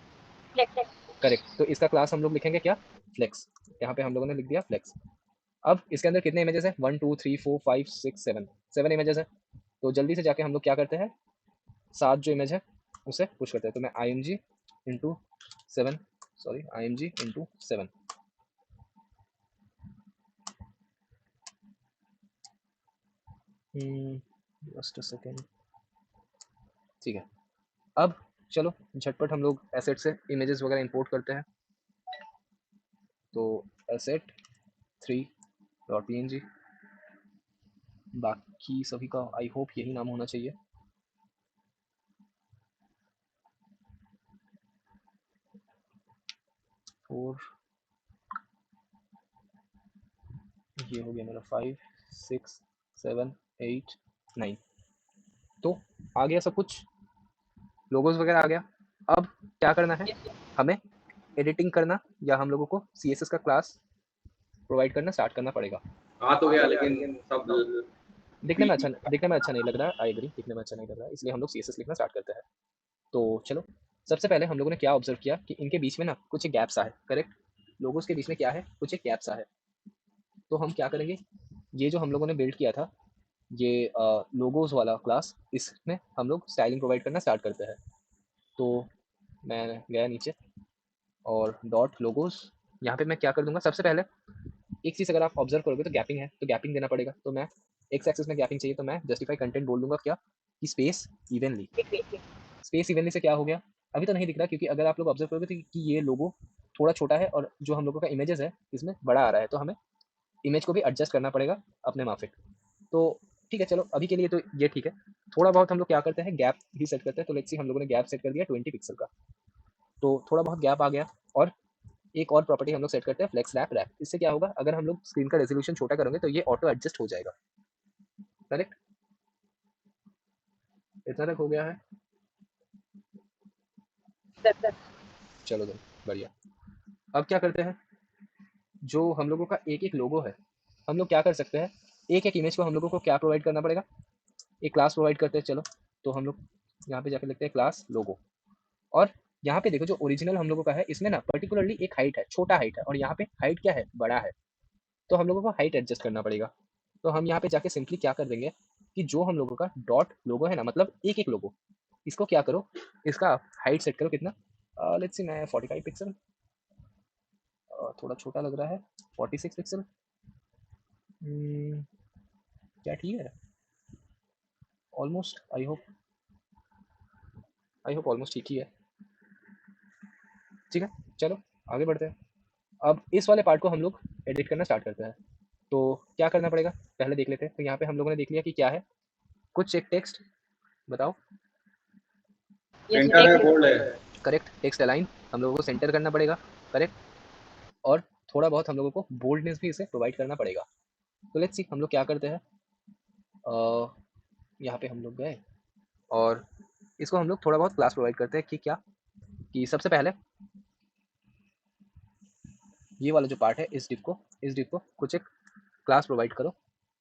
करेक्ट। तो इसका क्लास हम लोग लिखेंगे क्या, फ्लेक्स। यहाँ पे हम लोगों ने लिख दिया फ्लेक्स। अब इसके अंदर कितने इमेजेस है, 1 2 3 4 5 6 7, 7 इमेजेस है। तो जल्दी से जाके हम लोग क्या करते हैं, 7 जो इमेज है उसे पुश करते हैं। तो मैं I M G into 7, sorry I M G into 7। Just a second. ठीक है, अब चलो झटपट हम लोग एसेट से इमेजेस वगैरह इंपोर्ट करते हैं। तो एसेट 3.png, बाकी सभी का आई होप यही नाम होना चाहिए। और ये हो गया मेरा 5 6 7 8 9। तो आ गया सब कुछ, लोगोस वगैरह आ गया। अब क्या करना है, हमें एडिटिंग करना या हम लोगों को CSS का क्लास प्रोवाइड करना स्टार्ट करना पड़ेगा। आ तो गया लेकिन सब दिखने में अच्छा नहीं लग रहा है, आई एग्री, दिखने में अच्छा नहीं लग रहा है, इसलिए हम लोग CSS लिखना स्टार्ट करते हैं। तो चलो सबसे पहले हम लोगों ने क्या ऑब्जर्व किया कि इनके बीच में ना कुछ एक गैप्स है, करेक्ट। लोगोस के बीच में क्या है, कुछ एक गैप्स है। तो हम क्या करेंगे, ये जो हम लोगों ने बिल्ड किया था ये लोगोस वाला क्लास, इसमें हम लोग स्टाइलिंग प्रोवाइड करना स्टार्ट करते हैं। तो मैं गया नीचे और डॉट लोगोस, यहाँ पे मैं क्या कर दूंगा, सबसे पहले एक चीज़ अगर आप ऑब्जर्व करोगे तो गैपिंग है, तो गैपिंग देना पड़ेगा। तो मैं एक्स एक्सिस में गैपिंग चाहिए, तो मैं जस्टिफाई कंटेंट बोल दूंगा क्या, कि स्पेस इवनली। स्पेस इवनली से क्या हो गया, अभी तो नहीं दिख रहा, क्योंकि अगर आप लोग ऑब्जर्व करोगे तो कि ये लोगो थोड़ा छोटा है और जो हम लोगों का इमेजेस है इसमें बड़ा आ रहा है, तो हमें इमेज को भी एडजस्ट करना पड़ेगा अपने माफिक। तो ठीक है, चलो अभी के लिए तो ये ठीक है। थोड़ा बहुत हम लोग क्या करते हैं, गैप ही सेट करते हैं। तो लेट्स सी हम लोगों ने गैप सेट कर दिया 20 पिक्सल का, तो थोड़ा बहुत गैप आ गया। और एक और प्रॉपर्टी हम लोग सेट करते हैं, फ्लेक्स रैप रैप। इससे क्या होगा, अगर हम लोग स्क्रीन का रेजोल्यूशन छोटा करेंगे तो ये ऑटो एडजस्ट हो जाएगा, करेक्ट। इतना तक हो गया है, चलो देन बढ़िया। अब क्या करते हैं, जो हम लोगों का एक एक लोगो है, हम लोग क्या कर सकते हैं, एक एक इमेज को हम लोगों को क्या प्रोवाइड करना पड़ेगा, एक क्लास प्रोवाइड करते हैं। चलो तो हम लोग यहाँ पे जाकर लिखते हैं क्लास लोगो। और यहाँ पे देखो जो ओरिजिनल हम लोगों का है इसमें ना पर्टिकुलरली एक हाइट है, छोटा हाइट है, और यहाँ पे हाइट क्या है, बड़ा है। तो हम लोगों को हाइट एडजस्ट करना पड़ेगा। तो हम यहाँ पे जाके सिंपली क्या कर देंगे कि जो हम लोगों का डॉट लोगो है ना, मतलब एक एक लोगो, इसको क्या करो, इसका हाइट सेट करो कितना, लेट्स सी मैं 45 पिक्सल, थोड़ा छोटा लग रहा है, 46 पिक्सल, क्या ठीक है, ऑलमोस्ट, आई होप ऑलमोस्ट ठीक ही है। ठीक है, चलो आगे बढ़ते हैं। अब इस वाले पार्ट को हम लोग एडिट करना स्टार्ट करते हैं। तो क्या करना पड़ेगा पहले देख लेते हैं। तो यहाँ पे हम लोगों ने देख लिया कि क्या है, कुछ एक टेक्स्ट बताओ, सेंटर है, बोल्ड है। करेक्ट, टेक्स्ट अलाइन हम लोगों को सेंटर करना पड़ेगा, करेक्ट। और थोड़ा बहुत हम लोगों को बोल्डनेस भी इसे प्रोवाइड करना पड़ेगा। तो लेट्स सी हम लोग क्या करते हैं, यहाँ पे हम लोग गए और इसको हम लोग थोड़ा बहुत क्लास प्रोवाइड करते हैं कि क्या, कि सबसे पहले ये वाला जो पार्ट है इस div को कुछ एक क्लास प्रोवाइड करो।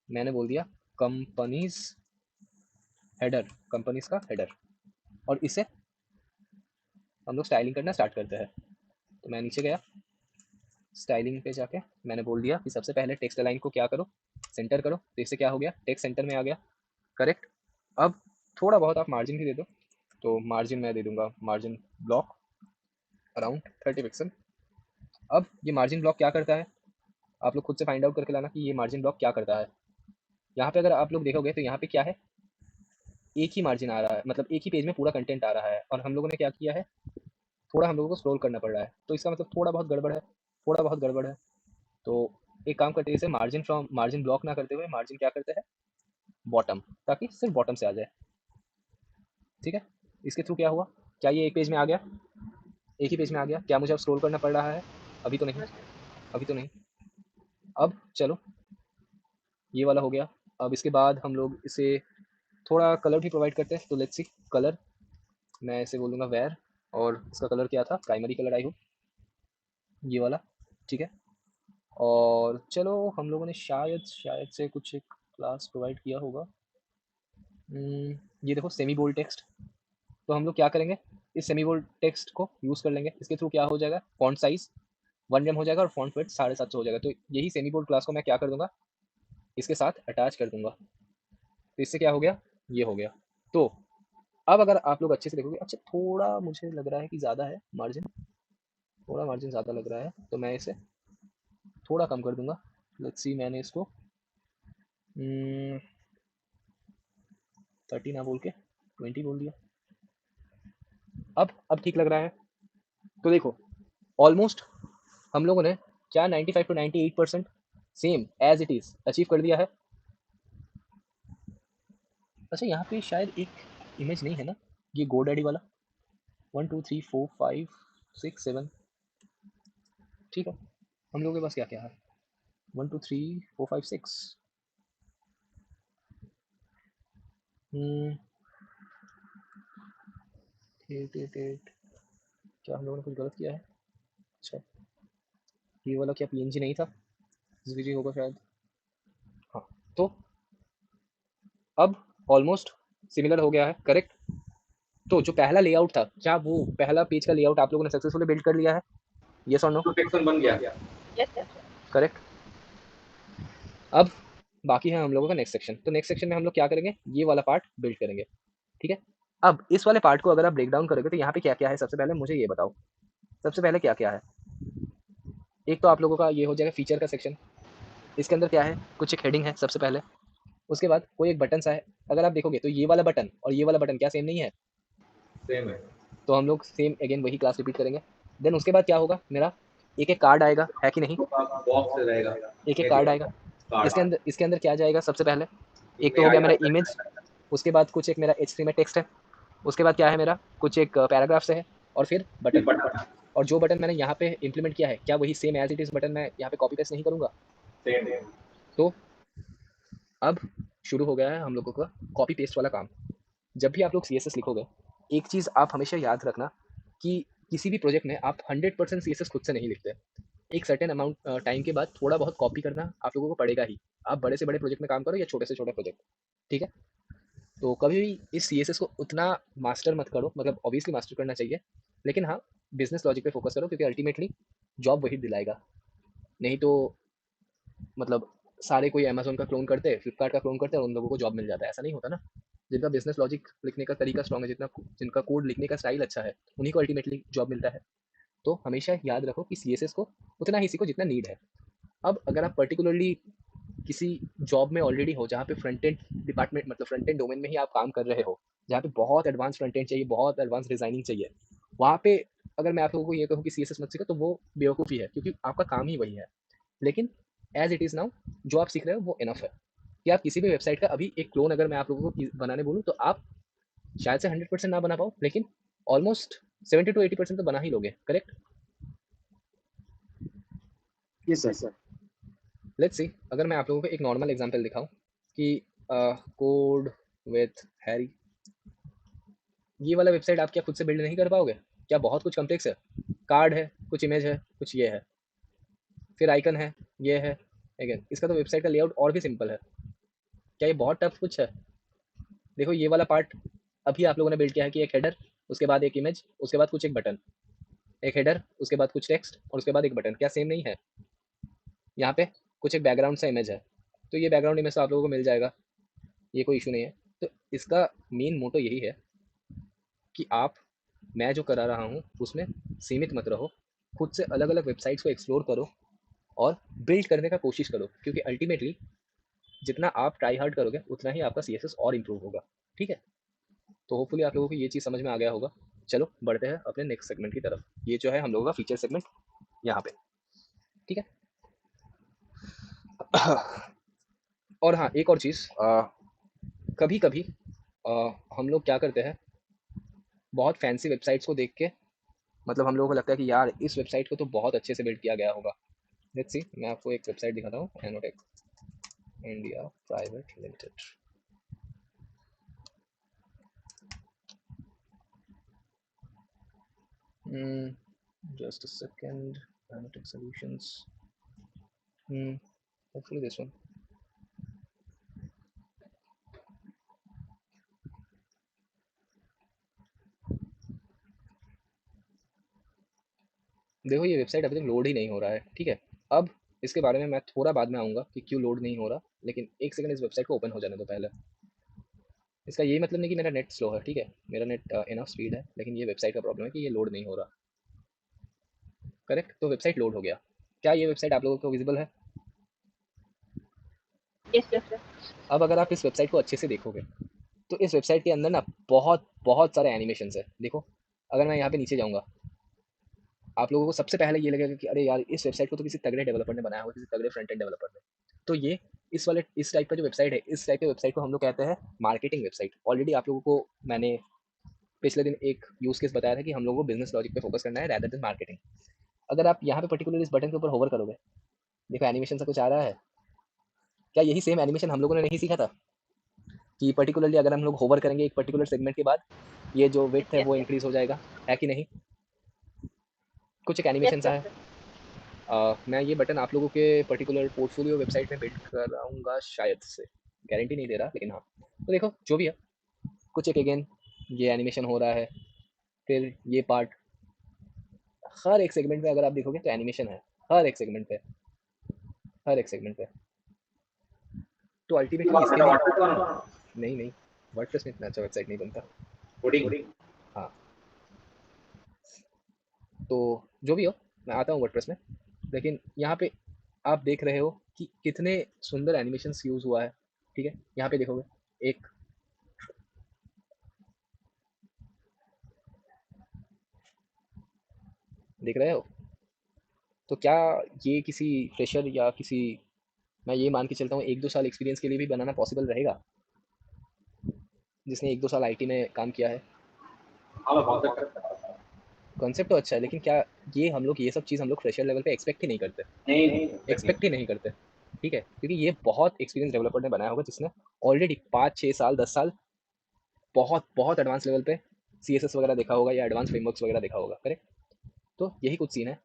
मैंने बोल दिया कंपनीज हेडर, कंपनीज का हेडर, और इसे हम लोग स्टाइलिंग करना स्टार्ट करते हैं। तो मैं नीचे गया, स्टाइलिंग पे जाके मैंने बोल दिया कि सबसे पहले टेक्स्ट अलाइन को क्या करो, सेंटर करो। तो इससे क्या हो गया, टेक्स्ट सेंटर में आ गया, करेक्ट। अब थोड़ा बहुत आप मार्जिन भी दे दो, तो मार्जिन मैं दे दूंगा मार्जिन ब्लॉक अराउंड 30 पिक्सल। अब ये मार्जिन ब्लॉक क्या करता है, आप लोग खुद से फाइंड आउट करके लाना कि ये मार्जिन ब्लॉक क्या करता है। यहाँ पे अगर आप लोग देखोगे तो यहाँ पे क्या है, एक ही मार्जिन आ रहा है, मतलब एक ही पेज में पूरा कंटेंट आ रहा है, और हम लोगों ने क्या किया है, थोड़ा हम लोगों को स्क्रॉल करना पड़ रहा है। तो इसका मतलब थोड़ा बहुत गड़बड़ है, थोड़ा बहुत गड़बड़ है। तो एक काम करते हैं, इसे मार्जिन फ्रॉम मार्जिन ब्लॉक ना करते हुए मार्जिन क्या करते हैं, बॉटम, ताकि सिर्फ बॉटम से आ जाए। ठीक है, इसके थ्रू क्या हुआ, क्या ये एक पेज में आ गया, एक ही पेज में आ गया, क्या मुझे अब स्क्रॉल करना पड़ रहा है, अभी तो नहीं, अभी तो नहीं। अब चलो ये वाला हो गया। अब इसके बाद हम लोग इसे थोड़ा कलर भी प्रोवाइड करते हैं। तो लेट्स सी कलर, मैं इसे बोलूँगा वेयर, और इसका कलर क्या था, प्राइमरी कलर आई हो, ये वाला, ठीक है। और चलो हम लोगों ने शायद से कुछ एक क्लास प्रोवाइड किया होगा। ये देखो सेमी बोल्ड टेक्स्ट। तो हम लोग क्या करेंगे, इस सेमी बोल्ड टेक्स्ट को यूज़ कर लेंगे। इसके थ्रू क्या हो जाएगा, फॉन्ट साइज 1 एम हो जाएगा और फॉन्ट वेट 750 हो जाएगा। तो यही सेमी बोल्ड क्लास को मैं क्या कर दूंगा, इसके साथ अटैच कर दूंगा। तो इससे क्या हो गया, ये हो गया। तो अब अगर आप लोग अच्छे से देखोगे, अच्छा थोड़ा मुझे लग रहा है कि ज़्यादा है मार्जिन, थोड़ा मार्जिन ज़्यादा लग रहा है, तो मैं इसे थोड़ा कम कर दूंगा। लेट्स सी, मैंने इसको 30 ना बोल के 20 बोल दिया। अब ठीक लग रहा है। तो देखो ऑलमोस्ट हम लोगों ने क्या 95 to 98% same as it is achieve कर दिया है। अच्छा यहाँ पे शायद एक इमेज नहीं है ना, ये GoDaddy वाला 1 2 3 4 5 6 7, ठीक है। हम लोगों के पास क्या क्या है, 1 2 3 4 5 6, क्या हम लोगों ने कुछ गलत किया है। अच्छा ये वाला क्या PNG नहीं था, SVG होगा शायद। हाँ, तो अब ऑलमोस्ट सिमिलर हो गया है, करेक्ट। तो जो पहला लेआउट था, क्या वो पहला पेज का लेआउट आप लोगों ने सक्सेसफुली बिल्ड कर लिया है, यस और नो, तो सेक्शन बन गया। Yes sir. करेक्ट। अब बाकी है हम लोगों का नेक्स्ट सेक्शन। तो नेक्स्ट सेक्शन में हम लोग क्या करेंगे, ये वाला पार्ट बिल्ड करेंगे, ठीक है। अब इस वाले पार्ट को अगर आप ब्रेक डाउन करोगे तो यहाँ पे क्या क्या है, सबसे पहले मुझे ये बताओ, सबसे पहले क्या क्या है। एक तो आप लोगों का ये हो जाएगा फीचर का सेक्शन, इसके अंदर क्या है, कुछ एक हेडिंग है सबसे पहले। उसके बाद कोई एक बटन सा है, अगर आप देखोगे तो ये वाला बटन और ये वाला बटन क्या सेम नहीं है, सेम है। तो हम लोग सेम अगेन वही क्लास रिपीट करेंगे। देन उसके बाद क्या होगा, मेरा एक एक कार्ड आएगा, है कि नहीं, बॉक्स रहेगा, एक एक कार्ड आएगा। कार्ड। इसके अंदर क्या जाएगा, सबसे पहले एक तो इसमें हो गया आएगा मेरा इमेज, उसके बाद कुछ एक मेरा H3 में टेक्स्ट है, उसके बाद क्या है मेरा कुछ एक पैराग्राफ से है, और फिर बटन। बटन। और जो बटन मैंने यहाँ पे इंप्लीमेंट किया है, क्या वही same as it is button मैं यहाँ पे कॉपी पेस्ट नहीं करूँगा। सेम। तो अब शुरू हो गया है हम लोगों का कॉपी पेस्ट वाला काम। जब भी आप लोग CSS लिखोगे, एक चीज़ आप हमेशा याद रखना कि किसी भी प्रोजेक्ट में आप 100% CSS खुद से नहीं लिखते। एक सर्टेन अमाउंट टाइम के बाद थोड़ा बहुत कॉपी करना आप लोगों को पड़ेगा ही। आप बड़े से बड़े प्रोजेक्ट में काम करो या छोटे से छोटे प्रोजेक्ट, ठीक है। तो कभी भी इस CSS को उतना मास्टर मत करो, मतलब ऑब्वियसली मास्टर करना चाहिए, लेकिन हाँ बिजनेस लॉजिक पे फोकस करो, क्योंकि अल्टीमेटली जॉब वही दिलाएगा। नहीं तो मतलब सारे कोई अमेजोन का क्लोन करते, फ्लिपकार्ट का क्लोन करते और उन लोगों को जॉब मिल जाता है, ऐसा नहीं होता ना। जिनका बिजनेस लॉजिक लिखने का तरीका स्ट्रॉन्ग है, जिनका कोड लिखने का स्टाइल अच्छा है, उन्हीं को अल्टीमेटली जॉब मिलता है। तो हमेशा याद रखो कि CSS को उतना ही सीखो जितना नीड है। अब अगर आप पर्टिकुलरली किसी जॉब में ऑलरेडी हो, जहाँ पे फ्रंट एंड डिपार्टमेंट, मतलब फ्रंट एंड डोमेन में ही आप काम कर रहे हो, जहाँ पे बहुत एडवांस फ्रंट एंड चाहिए, बहुत एडवांस डिजाइनिंग चाहिए, वहाँ पे अगर मैं आप लोगों को ये कहूँ कि CSS मत सीखो, तो वो बेवकूफ़ी है, क्योंकि आपका काम ही वही है। लेकिन एज इट इज़ नाउ जो आप सीख रहे हो वो इनफ है, कि आप किसी भी वेबसाइट का अभी एक क्लोन अगर मैं आप लोगों को बनाने बोलूँ, तो आप शायद से 100% ना बना पाओ, लेकिन ऑलमोस्ट 70 to 80% तो बना ही लोगे, correct. Yes sir. Let's see, अगर मैं आप लोगों को एक नॉर्मल एग्जांपल दिखाऊं कि कोड विथ हैरी, ये वाला वेबसाइट आप क्या खुद से बिल्ड नहीं कर पाओगे, क्या बहुत कुछ कॉम्प्लेक्स है? कार्ड है, कुछ इमेज है, कुछ ये है, फिर आइकन है, ये है। अगेन इसका तो वेबसाइट का लेआउट और भी सिंपल है। क्या ये बहुत टफ कुछ है? देखो ये वाला पार्ट अभी आप लोगों ने बिल्ड किया है कि एक हेडर, उसके बाद एक इमेज, उसके बाद कुछ एक बटन, एक हेडर, उसके बाद कुछ टेक्स्ट और उसके बाद एक बटन। क्या सेम नहीं है? यहाँ पे कुछ एक बैकग्राउंड सा इमेज है, तो ये बैकग्राउंड इमेज तो आप लोगों को मिल जाएगा, ये कोई इशू नहीं है। तो इसका मेन मोटो यही है कि आप, मैं जो करा रहा हूँ उसमें सीमित मत रहो, खुद से अलग अलग वेबसाइट्स को एक्सप्लोर करो और बिल्ड करने का कोशिश करो, क्योंकि अल्टीमेटली जितना आप ट्राई हार्ड करोगे उतना ही आपका CSS और इम्प्रूव होगा। ठीक है, तो होपफुली आप लोगों को ये चीज़ समझ में आ गया होगा। चलो बढ़ते हैं अपने नेक्स्ट सेगमेंट की तरफ। ये जो है हम लोगों का फीचर सेगमेंट यहाँ पे। ठीक है। और हाँ, एक और चीज़, कभी कभी हम लोग क्या करते हैं, बहुत फैंसी वेबसाइट्स को देख के मतलब हम लोगों को लगता है कि यार इस वेबसाइट को तो बहुत अच्छे से बिल्ड किया गया होगा। लेट्स सी, मैं आपको एक वेबसाइट दिखाता हूँ, एनोटेक India private limited. Just a second. Analytic solutions. Hopefully this one. देखो ये वेबसाइट अभी तक लोड ही नहीं हो रहा है। ठीक है, अब इसके बारे में मैं थोड़ा बाद में आऊँगा कि क्यों लोड नहीं हो रहा, लेकिन एक सेकंड इस वेबसाइट को ओपन हो जाने दो पहले। इसका ये मतलब नहीं कि मेरा नेट स्लो है, ठीक है, मेरा नेट इनफ स्पीड है, लेकिन ये वेबसाइट का प्रॉब्लम है कि ये लोड नहीं हो रहा। करेक्ट, तो वेबसाइट लोड हो गया। क्या ये वेबसाइट आप लोगों को विजिबल है? Yes, sir. अब अगर आप इस वेबसाइट को अच्छे से देखोगे तो इस वेबसाइट के अंदर ना बहुत बहुत सारे एनिमेशंस है। देखो अगर मैं यहाँ पे नीचे जाऊँगा, आप लोगों को सबसे पहले ये लगेगा कि अरे यार इस वेबसाइट को तो किसी तगड़े डेवलपर ने बनाया होगा, किसी तगड़े फ्रंट एंड डेवलपर ने। तो ये इस टाइप का जो वेबसाइट है, इस टाइप के वेबसाइट को हम लोग कहते हैं मार्केटिंग वेबसाइट। ऑलरेडी आप लोगों को मैंने पिछले दिन एक यूज केस बताया था कि हम लोगों को बिजनेस लॉजिक पे फोकस करना है रैदर देन मार्केटिंग। अगर आप यहाँ पे पर्टिकुलर इस बटन के ऊपर होवर करोगे, देखो एनिमेशन से कुछ आ रहा है। क्या यही सेम एनिमेशन हम लोगों ने नहीं सीखा था कि पर्टिकुलरली अगर हम लोग होवर करेंगे एक पर्टिकुलर सेगमेंट के बाद ये जो विड्थ है Yes, वो yes. इंक्रीज हो जाएगा, है कि नहीं? कुछ एक Yes, एनिमेशन सा sir. है। मैं ये बटन आप लोगों के पर्टिकुलर पोर्टफोलियो वेबसाइट में बिल्ड कराऊंगा शायद से, गारंटी नहीं दे रहा, लेकिन हाँ। तो देखो जो भी है, कुछ एक अगेन ये एनिमेशन हो रहा है, फिर ये पार्ट, हर एक सेगमेंट में अगर आप देखोगे तो एनिमेशन है, हर एक सेगमेंट पे, हर एक सेगमेंट पे। तो अल्टीमेटली इसके लिए नहीं नहीं, वर्डप्रेस में इतना अच्छा वेबसाइट नहीं बनता। कोडिंग। हाँ, तो जो भी हो, मैं आता हूँ वर्डप्रेस में, लेकिन यहाँ पे आप देख रहे हो कि कितने सुंदर एनिमेशंस यूज हुआ है। ठीक है, यहाँ पे देखोगे एक, देख रहे हो? तो क्या ये किसी फ्रेशर या किसी, मैं ये मान के चलता हूँ 1-2 साल एक्सपीरियंस के लिए भी बनाना पॉसिबल रहेगा, जिसने 1-2 साल IT में काम किया है? हाँ बहुत अच्छा। कॉन्सेप्ट तो अच्छा है, लेकिन क्या ये हम लोग, ये सब चीज़ हम लोग फ्रेशर लेवल पे एक्सपेक्ट ही नहीं करते, नहीं एक्सपेक्ट ही नहीं करते। ठीक है, क्योंकि ये बहुत एक्सपीरियंस डेवलपर ने बनाया होगा, जिसने ऑलरेडी 5-6 साल 10 साल बहुत बहुत एडवांस लेवल पे CSS वगैरह देखा होगा या एडवांस फ्रेमवर्क्स वगैरह देखा होगा। करेक्ट, तो यही कुछ सीन है।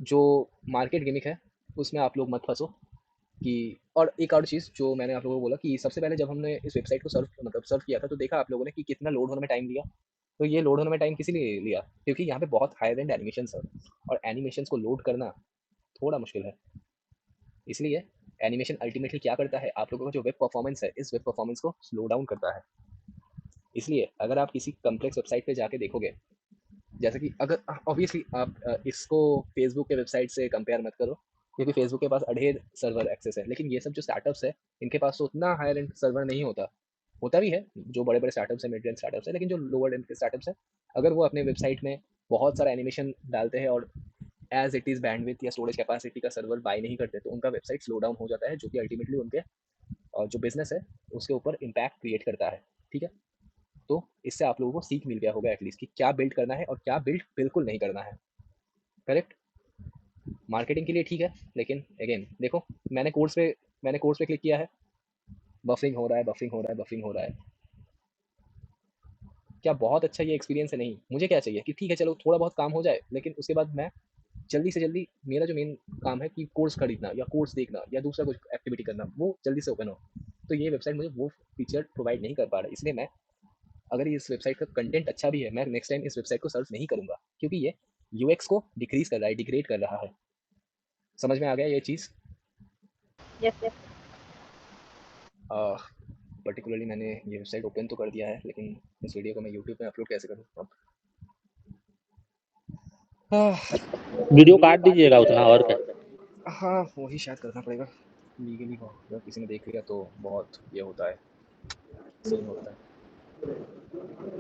जो मार्केट गिमिक है उसमें आप लोग मत फंसो कि, और एक और चीज़ जो मैंने आप लोगों को बोला कि सबसे पहले जब हमने इस वेबसाइट को सर्व किया था तो देखा आप लोगों ने कि कितना लोड होने में टाइम लिया। तो ये लोड होने में टाइम किसी लिए लिया? क्योंकि यहाँ पे बहुत हायर एंड एनिमेशन है, और एनिमेशन को लोड करना थोड़ा मुश्किल है। इसलिए एनिमेशन अल्टीमेटली क्या करता है, आप लोगों का जो वेब परफॉर्मेंस है, इस वेब परफॉर्मेंस को स्लो डाउन करता है। इसलिए अगर आप किसी कम्प्लेक्स वेबसाइट पे जाके देखोगे, जैसे कि अगर ऑब्वियसली आप इसको फेसबुक के वेबसाइट से कंपेयर मत करो, क्योंकि फेसबुक के पास अढेर सर्वर एक्सेस है, लेकिन ये सब जो स्टार्टअप्स है इनके पास तो उतना हायर एंड सर्वर नहीं होता। होता भी है, जो बड़े बड़े स्टार्टअप्स है, मिड रेंज स्टार्टअप्स है, लेकिन जो लोअर एंड के स्टार्टअप्स है, अगर वो अपने वेबसाइट में बहुत सारा एनिमेशन डालते हैं और एज इट इज़ बैंडविड्थ या स्टोरेज कैपेसिटी का सर्वर बाय नहीं करते, तो उनका वेबसाइट स्लो डाउन हो जाता है, जो कि अल्टीमेटली उनके जो बिजनेस है उसके ऊपर इम्पैक्ट क्रिएट करता है। ठीक है, तो इससे आप लोगों को सीख मिल गया होगा एटलीस्ट कि क्या बिल्ड करना है और क्या बिल्ड बिल्कुल नहीं करना है। करेक्ट, मार्केटिंग के लिए ठीक है, लेकिन अगेन देखो, मैंने कोर्स पे क्लिक किया है, बफरिंग हो रहा है, बफरिंग हो रहा है, बफरिंग हो रहा है। क्या बहुत अच्छा ये एक्सपीरियंस है? नहीं। मुझे क्या चाहिए कि ठीक है चलो थोड़ा बहुत काम हो जाए, लेकिन उसके बाद मैं जल्दी से जल्दी, मेरा जो मेन काम है कि कोर्स खरीदना या कोर्स देखना या दूसरा कुछ एक्टिविटी करना, वो जल्दी से ओपन हो। तो ये वेबसाइट मुझे वो फीचर प्रोवाइड नहीं कर पा रहा, इसलिए मैं, अगर इस वेबसाइट का कंटेंट अच्छा भी है, मैं नेक्स्ट टाइम इस वेबसाइट को सर्च नहीं करूंगा, क्योंकि ये यूएक्स को डिक्रीज कर रहा है, डिग्रेड कर रहा है। समझ में आ गया ये चीज़? यस यस पर्टिकुलरली मैंने ये वेबसाइट ओपन तो कर दिया है, लेकिन इस वीडियो को मैं यूट्यूब पे अपलोड कैसे करूँ अब? वीडियो काट दीजिएगा उतना, और क्या। हाँ वही शायद करना पड़ेगा, लीगली हो, अगर किसी ने देख लिया तो बहुत ये होता है, सीन होता है।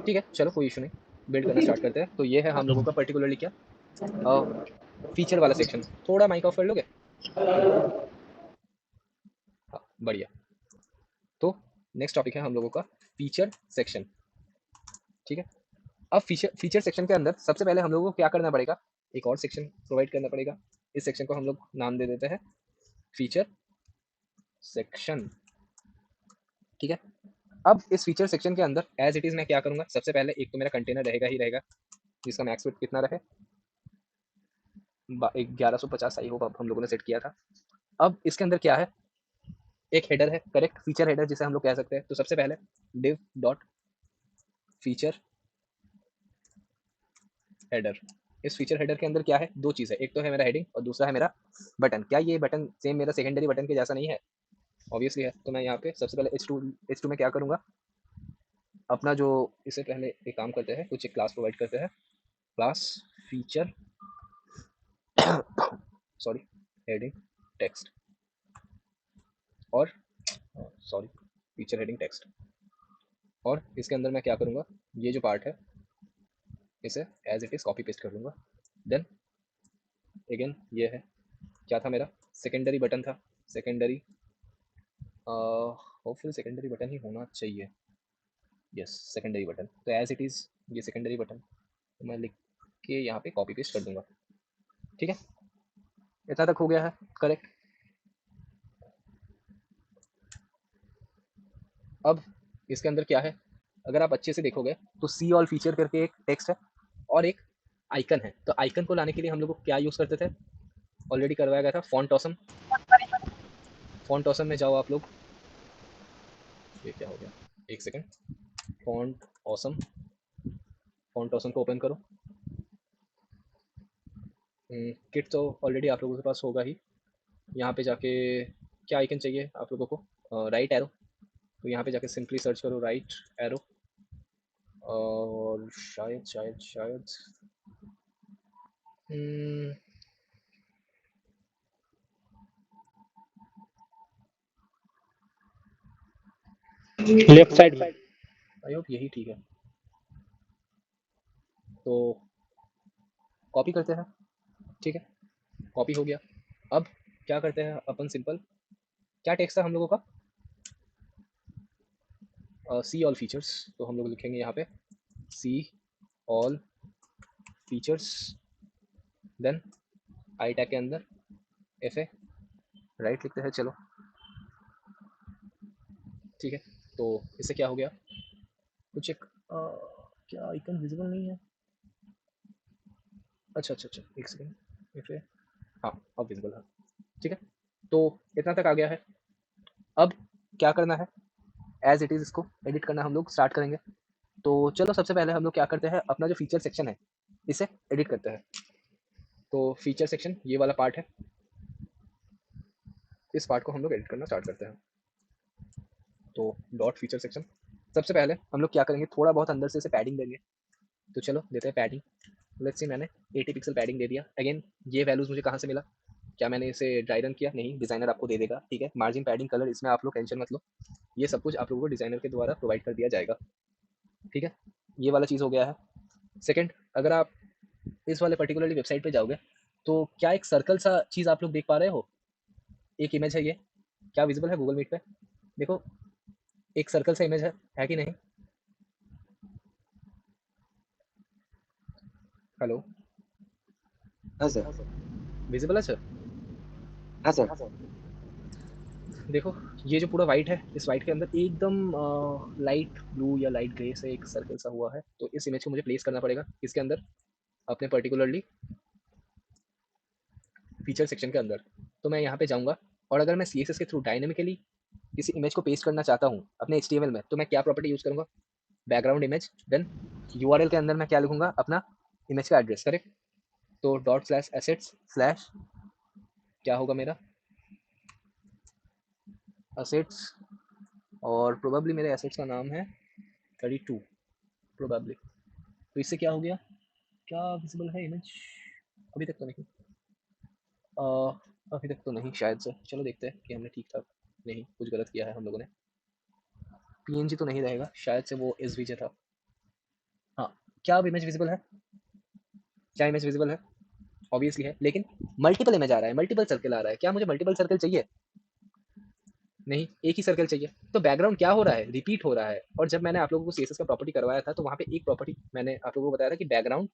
ठीक है चलो कोई इशू नहीं, बिल्ड करना स्टार्ट करते हैं। तो ये है हम लोगों का पर्टिकुलरली क्या, फीचर वाला सेक्शन। थोड़ा माइक ऑफ कर लोगे? हाँ बढ़िया। तो नेक्स्ट टॉपिक है हम लोगों का फीचर सेक्शन। ठीक है, अब फीचर सेक्शन के अंदर सबसे पहले हम लोगों को क्या करना पड़ेगा, एक और सेक्शन प्रोवाइड करना पड़ेगा। इस सेक्शन को हम लोग नाम दे देते हैं फीचर सेक्शन। ठीक है, अब इस फीचर सेक्शन के अंदर एज इट इज मैं क्या करूंगा, सबसे पहले एक तो मेरा कंटेनर रहेगा ही रहेगा, जिसका मैक्स विड्थ कितना रहे, 1150 आई होप हम लोगों ने सेट किया था। अब इसके अंदर क्या है, एक हेडर है, करेक्ट, फीचर हेडर जिसे हम लोग कह सकते हैं। तो सबसे पहले div डॉट फीचर हेडर। इस फीचर हेडर के अंदर क्या है, दो चीज़ है, एक तो है मेरा हेडिंग और दूसरा है मेरा बटन। क्या ये बटन सेम मेरा सेकेंडरी बटन के जैसा नहीं है? ऑब्वियसली है। तो मैं यहाँ पे सबसे पहले H2 में क्या करूँगा, अपना जो, इससे पहले एक काम करते हैं, कुछ एक क्लास प्रोवाइड करते हैं, class feature sorry heading text, और सॉरी फीचर हेडिंग टेक्स्ट। और इसके अंदर मैं क्या करूँगा, ये जो पार्ट है इसे as it is copy paste कर लूँगा। देन अगेन ये है, क्या था मेरा, सेकेंडरी बटन था, सेकेंडरी, होपफुल सेकेंडरी बटन ही होना चाहिए, यस सेकेंडरी बटन। तो एज इट इज़ ये सेकेंडरी बटन तो मैं लिख के यहाँ पे कॉपी पेस्ट कर दूंगा। ठीक है, इतना तक हो गया है, करेक्ट। अब इसके अंदर क्या है, अगर आप अच्छे से देखोगे तो सी ऑल फीचर करके एक टेक्स्ट है और एक आइकन है। तो आइकन को लाने के लिए हम लोग को क्या यूज़ करते थे, ऑलरेडी करवाया गया था, फॉन्ट ऑसम। फॉन्ट ऑसम में जाओ आप लोग, ये क्या हो गया, एक second, font awesome, font awesome को ओपन करो। किट तो ऑलरेडी आप लोगों के पास होगा ही। यहाँ पे जाके क्या आइकन चाहिए आप लोगों को, राइट एरो। तो यहाँ पे जाके सिंपली सर्च करो राइट एरो, और शायद शायद शायद लेफ्ट साइड में। आई होप यही ठीक है। तो कॉपी करते हैं, ठीक है, कॉपी हो गया। अब क्या करते हैं अपन, सिंपल क्या टेक्स्ट था हम लोगों का, सी ऑल फीचर्स। तो हम लोग लिखेंगे यहाँ पे see all features, then I tag के अंदर एफ ए राइट लिखते हैं, चलो ठीक है। तो इससे क्या हो गया, कुछ एक क्या आइकन विजिबल नहीं है, अच्छा अच्छा अच्छा एक सेकेंड, एफ ए, हाँ अब विजिबल है, ठीक है। तो इतना तक आ गया है। अब क्या करना है, एज इट इज़ इसको एडिट करना हम लोग स्टार्ट करेंगे। तो चलो सबसे पहले हम लोग क्या करते हैं, अपना जो फीचर सेक्शन है इसे एडिट करते हैं। तो फीचर सेक्शन ये वाला पार्ट है, इस पार्ट को हम लोग एडिट करना स्टार्ट करते हैं। तो डॉट फीचर सेक्शन, सबसे पहले हम लोग क्या करेंगे, थोड़ा बहुत अंदर से इसे पैडिंग देंगे। तो चलो देते हैं पैडिंग, लेट्स सी मैंने 80 पिक्सल पैडिंग दे दिया। अगेन ये वैल्यूज़ मुझे कहाँ से मिला, क्या मैंने इसे ड्राई रन किया, नहीं, डिज़ाइनर आपको दे देगा, ठीक है। मार्जिन पैडिंग कलर इसमें आप लोग टेंशन मत लो, ये सब कुछ आप लोगों को डिज़ाइनर के द्वारा प्रोवाइड कर दिया जाएगा, ठीक है। ये वाला चीज़ हो गया है। सेकंड, अगर आप इस वाले पर्टिकुलरली वेबसाइट पे जाओगे तो क्या एक सर्कल सा चीज़ आप लोग देख पा रहे हो, एक इमेज है, ये क्या विजिबल है गूगल मीट पे, देखो एक सर्कल सा इमेज है कि नहीं? हेलो, हाँ सर। विजिबल है सर? हाँ सर। देखो ये जो पूरा वाइट है, इस वाइट के अंदर एकदम लाइट ब्लू या लाइट ग्रे से एक सर्कल सा हुआ है, तो इस इमेज को मुझे प्लेस करना पड़ेगा इसके अंदर, अपने पर्टिकुलरली फीचर सेक्शन के अंदर। तो मैं यहाँ पे जाऊँगा और अगर मैं CSS के थ्रू डायनेमिकली किसी इमेज को पेस्ट करना चाहता हूँ अपने HTML में, तो मैं क्या प्रॉपर्टी यूज़ करूँगा, बैकग्राउंड इमेज, देन URL के अंदर मैं क्या लिखूँगा, अपना इमेज का एड्रेस, करेक्ट। तो ./assets/ क्या होगा मेरा assets, और प्रोबेबली मेरे एसेट्स का नाम है 32 प्रोबेबली। तो इससे क्या हो गया, क्या विजिबल है इमेज, अभी तक तो नहीं, अभी तक तो नहीं शायद से। चलो देखते हैं कि हमने ठीक ठाक नहीं कुछ गलत किया है हम लोगों ने। PNG तो नहीं रहेगा शायद से, वो SVG था। हाँ, क्या अब इमेज विजिबल है, क्या इमेज विजिबल है, ऑब्वियसली है, लेकिन मल्टीपल इमेज आ रहा है, मल्टीपल सर्कल आ रहा है। क्या मुझे मल्टीपल सर्कल चाहिए, नहीं, एक ही सर्कल चाहिए। तो बैकग्राउंड क्या हो रहा है, रिपीट हो रहा है। और जब मैंने आप लोगों को CSS का प्रॉपर्टी करवाया था, तो वहाँ पे एक प्रॉपर्टी मैंने आप लोगों को बताया था कि बैकग्राउंड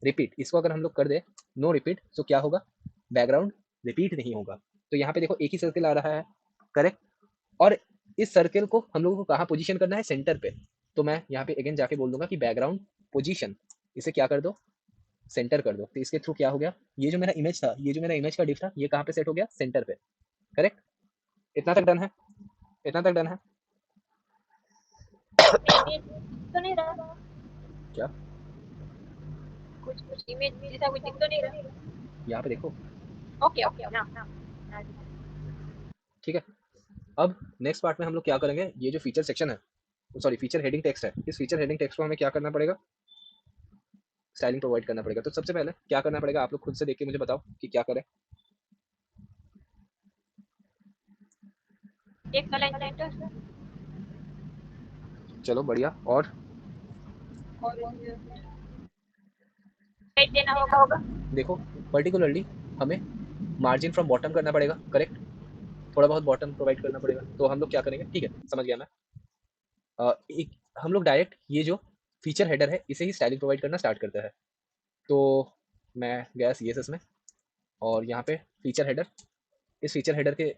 रिपीट, इसको अगर हम लोग कर दे नो रिपीट, तो क्या होगा, बैकग्राउंड रिपीट नहीं होगा। तो यहाँ पे देखो एक ही सर्कल आ रहा है, करेक्ट। और इस सर्कल को हम लोगों को कहाँ पोजीशन करना है, सेंटर पे। तो मैं यहाँ पे अगेन जाके बोल दूंगा कि बैकग्राउंड पोजीशन, इसे क्या कर दो, सेंटर कर दो। तो इसके थ्रू क्या हो गया, ये जो मेरा इमेज था, ये जो मेरा इमेज का डिफ था, ये कहाँ पे सेट हो गया, सेंटर पे, करेक्ट। इतना तक डन है, इतना तक डन है। इमेज तो नहीं रहा, क्या, कुछ इमेज जैसा कुछ दिख तो नहीं रहा। यहाँ पे देखो, ओके ओके ना ना ना। ठीक है। अब नेक्स्ट पार्ट में हम लोग क्या करेंगे, ये जो फीचर सेक्शन है, सॉरी फीचर हेडिंग टेक्स्ट है, इस फीचर हेडिंग टेक्स्ट को हमें क्या करना पड़ेगा, स्टाइलिंग प्रोवाइड करना पड़ेगा। तो सबसे पहले क्या करना पड़ेगा, आप लोग खुद से देख के मुझे बताओ कि क्या करें। एक लाइन सेंटर चलो बढ़िया, और और राइट देना होगा। देखो पर्टिकुलरली हमें मार्जिन फ्रॉम बॉटम करना पड़ेगा, करेक्ट। थोड़ा बहुत बॉटम प्रोवाइड करना पड़ेगा। तो हम लोग क्या करेंगे, ठीक है समझ गया मैं। एक हम लोग डायरेक्ट ये जो फीचर हेडर है, इसे ही स्टाइलिंग प्रोवाइड करना स्टार्ट करते हैं। तो मैं गया CSS में, और यहाँ पे फीचर हेडर, इस फीचर हेडर के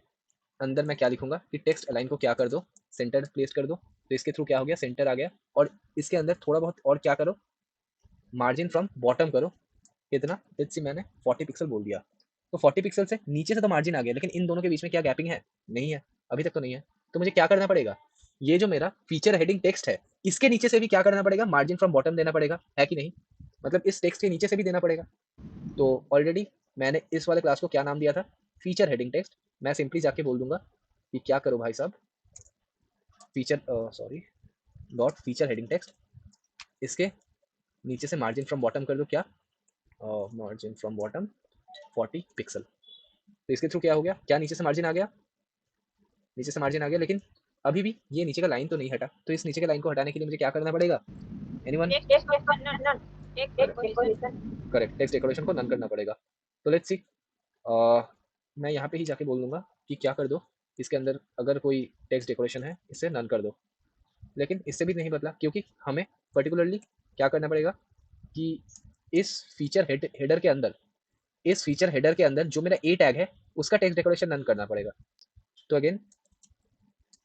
अंदर मैं क्या लिखूंगा कि टेक्स्ट अलाइन को क्या कर दो, सेंटर प्लेस कर दो। तो इसके थ्रू क्या हो गया, सेंटर आ गया। और इसके अंदर थोड़ा बहुत और क्या करो, मार्जिन फ्रॉम बॉटम करो। कितना, लेट्स सी मैंने 40 पिक्सल बोल दिया, तो 40 पिक्सल से नीचे से तो मार्जिन आ गया, लेकिन इन दोनों के बीच में क्या गैपिंग है, नहीं है, अभी तक तो नहीं है। तो मुझे क्या करना पड़ेगा, ये जो मेरा फीचर हेडिंग टेक्स्ट है, इसके नीचे से भी क्या करना पड़ेगा, मार्जिन फ्रॉम बॉटम देना पड़ेगा, है कि नहीं। मतलब इस टेक्स्ट के नीचे से भी देना पड़ेगा। तो ऑलरेडी मैंने इस वाले क्लास को क्या नाम दिया था, फीचर हेडिंग टेक्स्ट। मैं सिंपली जाके बोल दूंगा कि क्या करो भाई साहब, feature sorry dot feature heading text, इसके नीचे से मार्जिन फ्रॉम बॉटम कर दो, क्या, मार्जिन फ्रॉम बॉटम 40 पिक्सल। तो इसके थ्रू क्या हो गया, क्या नीचे से मार्जिन आ गया, नीचे से मार्जिन आ गया, लेकिन अभी भी ये नीचे का लाइन तो नहीं हटा। तो इस नीचे के लाइन को हटाने के लिए मुझे क्या करना पड़ेगा, anyone, text none none text decoration correct, text decoration को नन करना पड़ेगा। तो लेट्स सी, मैं यहाँ पे ही जाके बोल दूंगा कि क्या कर दो, इसके अंदर अगर कोई टेक्स्ट डेकोरेशन है इसे नन कर दो। लेकिन इससे भी नहीं बदला, क्योंकि हमें पर्टिकुलरली क्या करना पड़ेगा कि इस फीचर हेडर के अंदर, इस फीचर हेडर के अंदर जो मेरा ए टैग है, उसका टेक्स्ट डेकोरेशन नन करना पड़ेगा। तो अगेन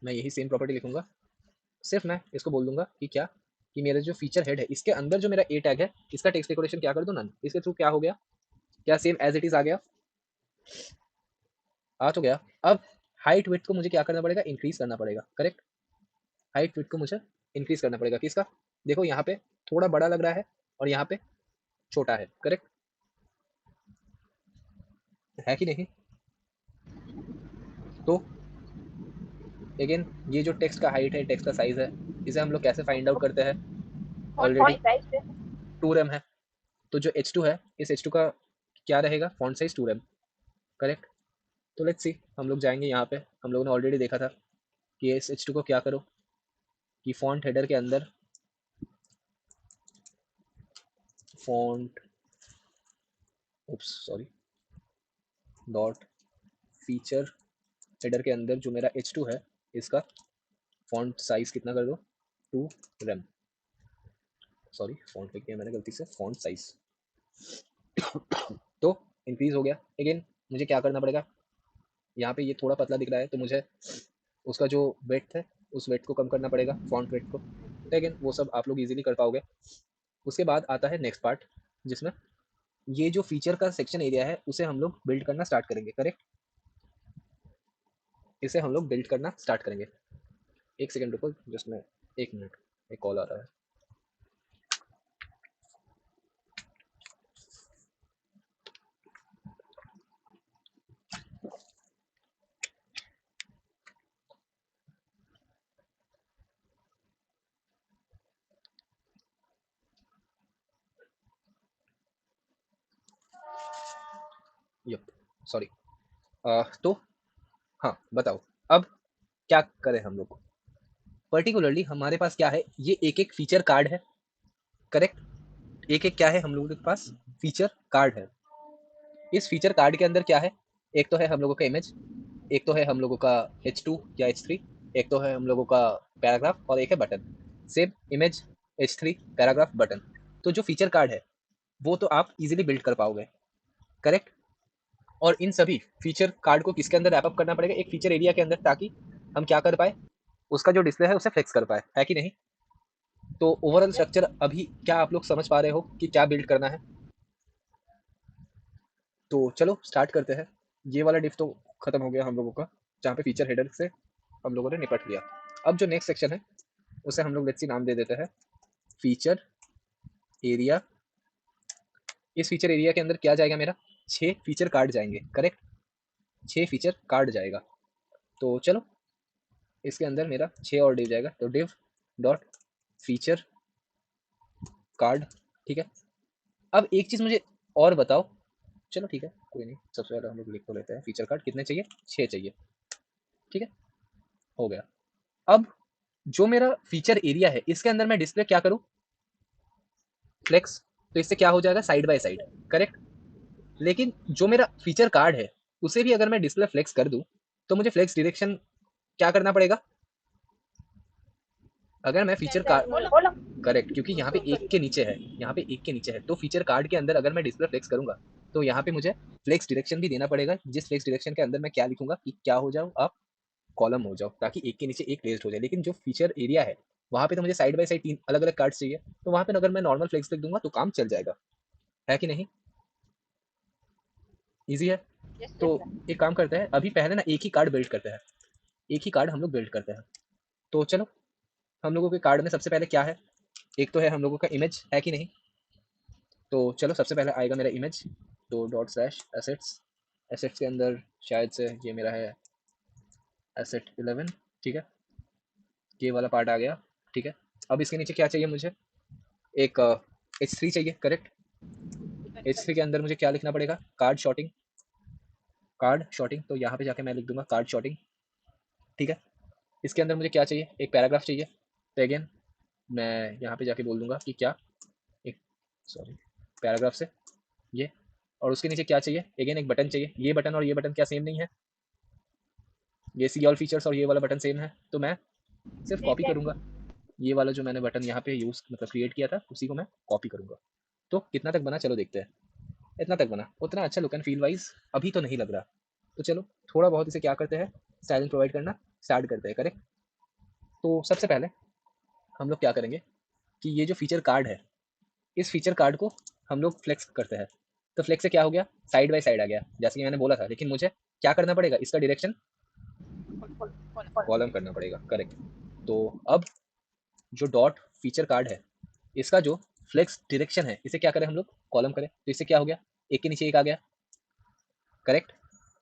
मैं यही सेम प्रॉपर्टी लिखूंगा, सिर्फ मैं इसको बोल दूंगा कि क्या, कि मेरा जो फीचर हेड है, इसके अंदर जो मेरा ए टैग है, इसका टेक्स्ट डेकोरेशन क्या कर दो, नन। इसके थ्रू क्या हो गया, क्या सेम एज इट इज आ गया, आ तो गया। अब हाइट विड्थ को मुझे क्या करना पड़ेगा, इंक्रीज करना पड़ेगा, करेक्ट। हाइट विड्थ को मुझे इंक्रीज करना पड़ेगा, किसका, देखो यहाँ पे थोड़ा बड़ा लग रहा है और यहाँ पे छोटा है, करेक्ट है कि नहीं। तो अगेन ये जो टेक्स्ट का हाइट है, टेक्स्ट का साइज है, इसे हम लोग कैसे फाइंड आउट करते हैं, ऑलरेडी फॉन्ट साइज पे 2rem है। तो जो H2 है, इस H2 का क्या रहेगा, फॉन्ट साइज 2rem, करेक्ट। तो लेट्स सी, हम लोग जाएंगे यहाँ पे, हम लोगों ने ऑलरेडी देखा था कि इस H2 को क्या करो कि फॉन्ट हेडर के अंदर, font sorry dot feature header के अंदर जो मेरा H2 है, इसका फॉन्ट साइज कितना कर दो, 2rem, सॉरी फॉन्ट लिख दिया मैंने गलती से, फॉन्ट साइज। तो इंक्रीज हो गया। अगेन मुझे क्या करना पड़ेगा, यहाँ पे ये थोड़ा पतला दिख रहा है, तो मुझे उसका जो वेट है उस वेट को कम करना पड़ेगा, फॉन्ट वेट को। लेकिन वो सब आप लोग इजीली कर पाओगे। उसके बाद आता है नेक्स्ट पार्ट, जिसमें ये जो फीचर का सेक्शन एरिया है उसे हम लोग बिल्ड करना स्टार्ट करेंगे। करेक्ट, इसे हम लोग बिल्ड करना स्टार्ट करेंगे। एक सेकेंड रुको, जस्ट मैं 1 मिनट, एक कॉल आ रहा है। Yup, sorry. तो हाँ बताओ, अब क्या करें हम लोग। पर्टिकुलरली हमारे पास क्या है, ये एक एक फीचर कार्ड है। करेक्ट, एक एक क्या है हम लोगों के पास, फीचर कार्ड है। इस फीचर कार्ड के अंदर क्या है, एक तो है हम लोगों का इमेज, एक तो है हम लोगों का H2 या H3, एक तो है हम लोगों का पैराग्राफ, और एक है button. Same image, H3, paragraph, button. तो जो फीचर कार्ड है वो तो आप इजीली बिल्ड कर पाओगे। करेक्ट, और इन सभी फीचर कार्ड को किसके अंदर रैप अप करना पड़ेगा, एक फीचर एरिया के अंदर, ताकि हम क्या कर पाए, उसका जो डिस्प्ले है उसे फ्लेक्स कर पाए, है कि नहीं। तो ओवरऑल स्ट्रक्चर अभी क्या आप लोग समझ पा रहे हो कि क्या बिल्ड करना है। तो चलो स्टार्ट करते हैं। ये वाला डिफ तो खत्म हो गया हम लोगों का, जहाँ पे फीचर हेडर से हम लोगों ने निपट लिया। अब जो नेक्स्ट सेक्शन है उसे हम लोग लेट्स सी नाम दे देते हैं फीचर एरिया। इस फीचर एरिया के अंदर क्या जाएगा मेरा, 6 फीचर कार्ड जाएंगे। करेक्ट, 6 फीचर कार्ड जाएगा। तो चलो इसके अंदर मेरा 6 और डिव जाएगा, तो डिव डॉट फीचर कार्ड। ठीक है, अब एक चीज़ मुझे और बताओ। चलो ठीक है, कोई नहीं, सबसे पहले हम लोग लिख तो लेते हैं फीचर कार्ड कितने चाहिए, 6 चाहिए। ठीक है, हो गया। अब जो मेरा फीचर एरिया है इसके अंदर मैं डिस्प्ले क्या करूं, फ्लेक्स। तो इससे क्या हो जाएगा, साइड बाय साइड। करेक्ट, लेकिन जो मेरा फीचर कार्ड है उसे भी अगर मैं डिस्प्ले फ्लेक्स कर दूं तो मुझे फ्लेक्स डायरेक्शन क्या करना पड़ेगा, अगर मैं फीचर कार्ड, बोलो करेक्ट, क्योंकि यहाँ पे एक के नीचे है, यहाँ पे एक के नीचे है, तो फीचर कार्ड के अंदर अगर मैं डिस्प्ले फ्लेक्स करूंगा तो यहाँ पे मुझे फ्लेक्स डायरेक्शन भी देना पड़ेगा, जिस फ्लेक्स डायरेक्शन के अंदर मैं क्या लिखूंगा कि क्या हो जाओ आप, कॉलम हो जाओ, ताकि एक के नीचे एक प्लेस्ड हो जाए। लेकिन जो फीचर एरिया है वहाँ पे तो मुझे साइड बाय साइड 3 अलग अलग कार्ड्स चाहिए, तो वहाँ पे अगर मैं नॉर्मल फ्लेक्स लिख दूंगा तो काम चल जाएगा, है कि नहीं। ईजी है। तो एक काम करते हैं, अभी पहले ना एक ही कार्ड बिल्ड करते हैं, एक ही कार्ड हम लोग बिल्ड करते हैं। तो चलो, हम लोगों के कार्ड में सबसे पहले क्या है, एक तो है हम लोगों का इमेज, है कि नहीं। तो चलो सबसे पहले आएगा मेरा इमेज, तो डॉट स्लैश एसेट्स। एसेट्स के अंदर शायद से ये मेरा है एसेट 11। ठीक है, ये वाला पार्ट आ गया। ठीक है, अब इसके नीचे क्या चाहिए मुझे, एक H3 चाहिए। करेक्ट, H3 के अंदर मुझे क्या लिखना पड़ेगा, कार्ड शॉर्टिंग। कार्ड शॉर्टिंग, तो यहाँ पे जाके मैं लिख दूंगा कार्ड शॉर्टिंग। ठीक है, इसके अंदर मुझे क्या चाहिए, एक पैराग्राफ चाहिए। तो अगेन मैं यहाँ पे जाके बोल दूंगा कि क्या, एक सॉरी पैराग्राफ से ये, और उसके नीचे क्या चाहिए, अगेन एक बटन चाहिए। ये बटन और ये बटन क्या सेम नहीं है, ये सी ऑल फीचर्स और ये वाला बटन सेम है, तो मैं सिर्फ कॉपी करूंगा। ये वाला जो मैंने बटन यहाँ पे यूज मतलब क्रिएट किया था उसी को मैं कॉपी करूंगा। तो कितना तक बना, चलो देखते हैं। इतना तक बना, उतना अच्छा लुक एंड फील वाइज अभी तो नहीं लग रहा। तो चलो थोड़ा बहुत इसे क्या करते हैं, स्टाइलिंग प्रोवाइड करना स्टार्ट करते हैं। करेक्ट, तो सबसे पहले हम लोग क्या करेंगे कि ये जो फीचर कार्ड है इस फीचर कार्ड को हम लोग फ्लेक्स करते हैं। तो फ्लेक्स से क्या हो गया, साइड बाय साइड आ गया, जैसे कि मैंने बोला था। लेकिन मुझे क्या करना पड़ेगा, इसका डायरेक्शन कॉलम करना पड़ेगा। करेक्ट, तो अब जो डॉट फीचर कार्ड है इसका जो फ्लेक्स डायरेक्शन है इसे क्या करें हम लोग, कॉलम करें। तो इससे क्या हो गया, एक के नीचे एक आ गया। करेक्ट,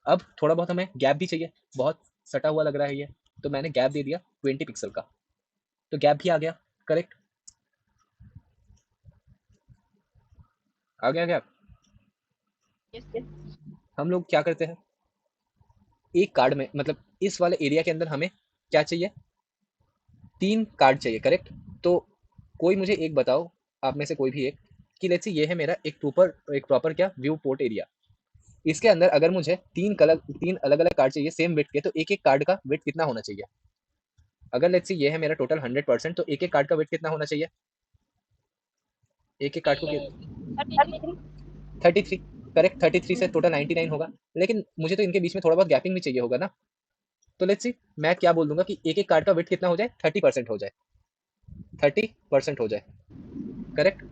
अब थोड़ा बहुत हमें गैप भी चाहिए, बहुत सटा हुआ लग रहा है ये, तो मैंने गैप दे दिया 20 पिक्सल का, तो गैप भी आ गया। करेक्ट, आ गया गैप। हम लोग क्या करते हैं, एक कार्ड में मतलब इस वाले एरिया के अंदर हमें क्या चाहिए, 3 कार्ड चाहिए। करेक्ट, तो कोई मुझे एक बताओ, आप में से कोई भी एक, कि लेट्स सी ये है मेरा एक प्रॉपर क्या व्यू पोर्ट एरिया। इसके अंदर अगर मुझे 3 अलग अलग कार्ड चाहिए सेम वेट के, तो एक एक कार्ड का वेट कितना होना चाहिए। अगर लेट्स सी ये है मेरा टोटल 100%, तो एक एक कार्ड का वेट कितना होना चाहिए, एक एक कार्ड को 33। करेक्ट 33 से टोटल 99 होगा, लेकिन मुझे तो इनके बीच में थोड़ा बहुत गैपिंग भी चाहिए होगा ना। तो लेट्स सी मैं क्या बोल दूंगा कि एक एक कार्ड का वेट कितना हो जाए, 30% हो जाए, 30% हो जाए, करेक्ट।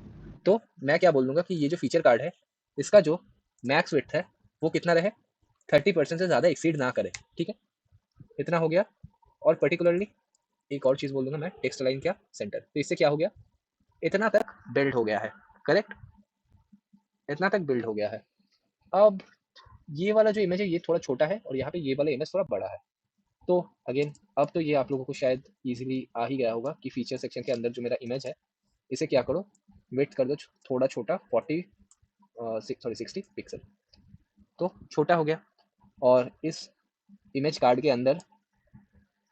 तो मैं क्या बोल दूंगा कि ये जो फीचर कार्ड है इसका जो मैक्स वेट है वो कितना रहे, 30% से ज़्यादा एक्सीड ना करे, ठीक है, इतना हो गया। और पर्टिकुलरली एक और चीज़ बोल दूंगा मैं, टेक्स्ट लाइन क्या सेंटर, तो इससे क्या हो गया, इतना तक बिल्ड हो गया है, करेक्ट, इतना तक बिल्ड हो गया है। अब ये वाला जो इमेज है ये थोड़ा छोटा है और यहाँ पे ये वाला इमेज थोड़ा बड़ा है। तो अगेन अब तो ये आप लोगों को शायद इजीली आ ही गया होगा कि फीचर सेक्शन के अंदर जो मेरा इमेज है इसे क्या करो, वेट कर दो थोड़ा छोटा, 60 पिक्सल, तो छोटा हो गया। और इस इमेज कार्ड के अंदर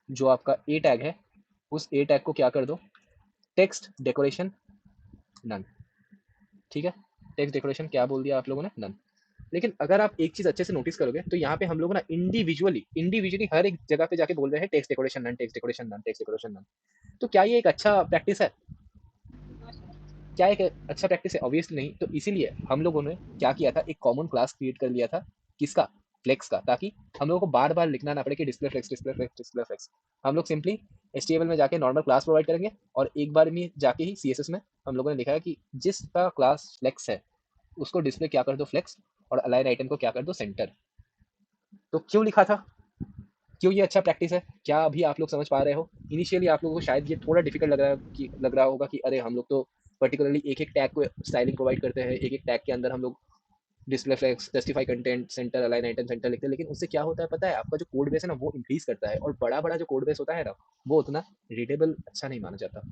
जो आपका ए टैग है उस ए टैग को क्या कर दो, टेक्स्ट डेकोरेशन नन, ठीक है, टेक्स्ट डेकोरेशन क्या बोल दिया आप लोगों ने, नन। लेकिन अगर आप एक चीज अच्छे से नोटिस करोगे तो यहाँ पे हम लोग ना इंडिविजुअली हर एक जगह पे जाके बोल रहे हैं text decoration none, text decoration none, text decoration none. तो क्या ये एक अच्छा प्रैक्टिस है, क्या एक अच्छा प्रैक्टिस है, ऑब्वियसली नहीं। तो इसीलिए हम लोगों ने क्या किया था, एक कॉमन क्लास क्रिएट कर लिया था, किसका, फ्लेक्स का, ताकि हम लोगों को बार बार लिखना ना पड़े कि display flex display flex display flex. हम लोग सिंपली HTML में जाके नॉर्मल क्लास प्रोवाइड करेंगे और एक बार में जाके ही CSS में हम लोगों ने लिखा है कि जिसका क्लास फ्लेक्स है उसको डिस्प्ले क्या कर दो फ्लेक्स और अलाइन आइटम को क्या कर दो सेंटर। तो क्यों लिखा था, क्यों ये अच्छा प्रैक्टिस है, क्या अभी आप लोग समझ पा रहे हो। इनिशियली आप लोगों को शायद ये थोड़ा डिफिकल्ट लग रहा होगा कि अरे हम लोग तो पर्टिकुलरली एक एक टैग को स्टाइलिंग प्रोवाइड करते हैं, एक एक टैग के अंदर हम लोग display flex, justify content centre, align item centre लिखते हैं। लेकिन उससे क्या होता है पता है, आपका जो कोड बेस है ना वो इंक्रीज करता है, और बड़ा बड़ा जो कोड बेस होता है ना वो उतना रीडेबल अच्छा नहीं माना जाता,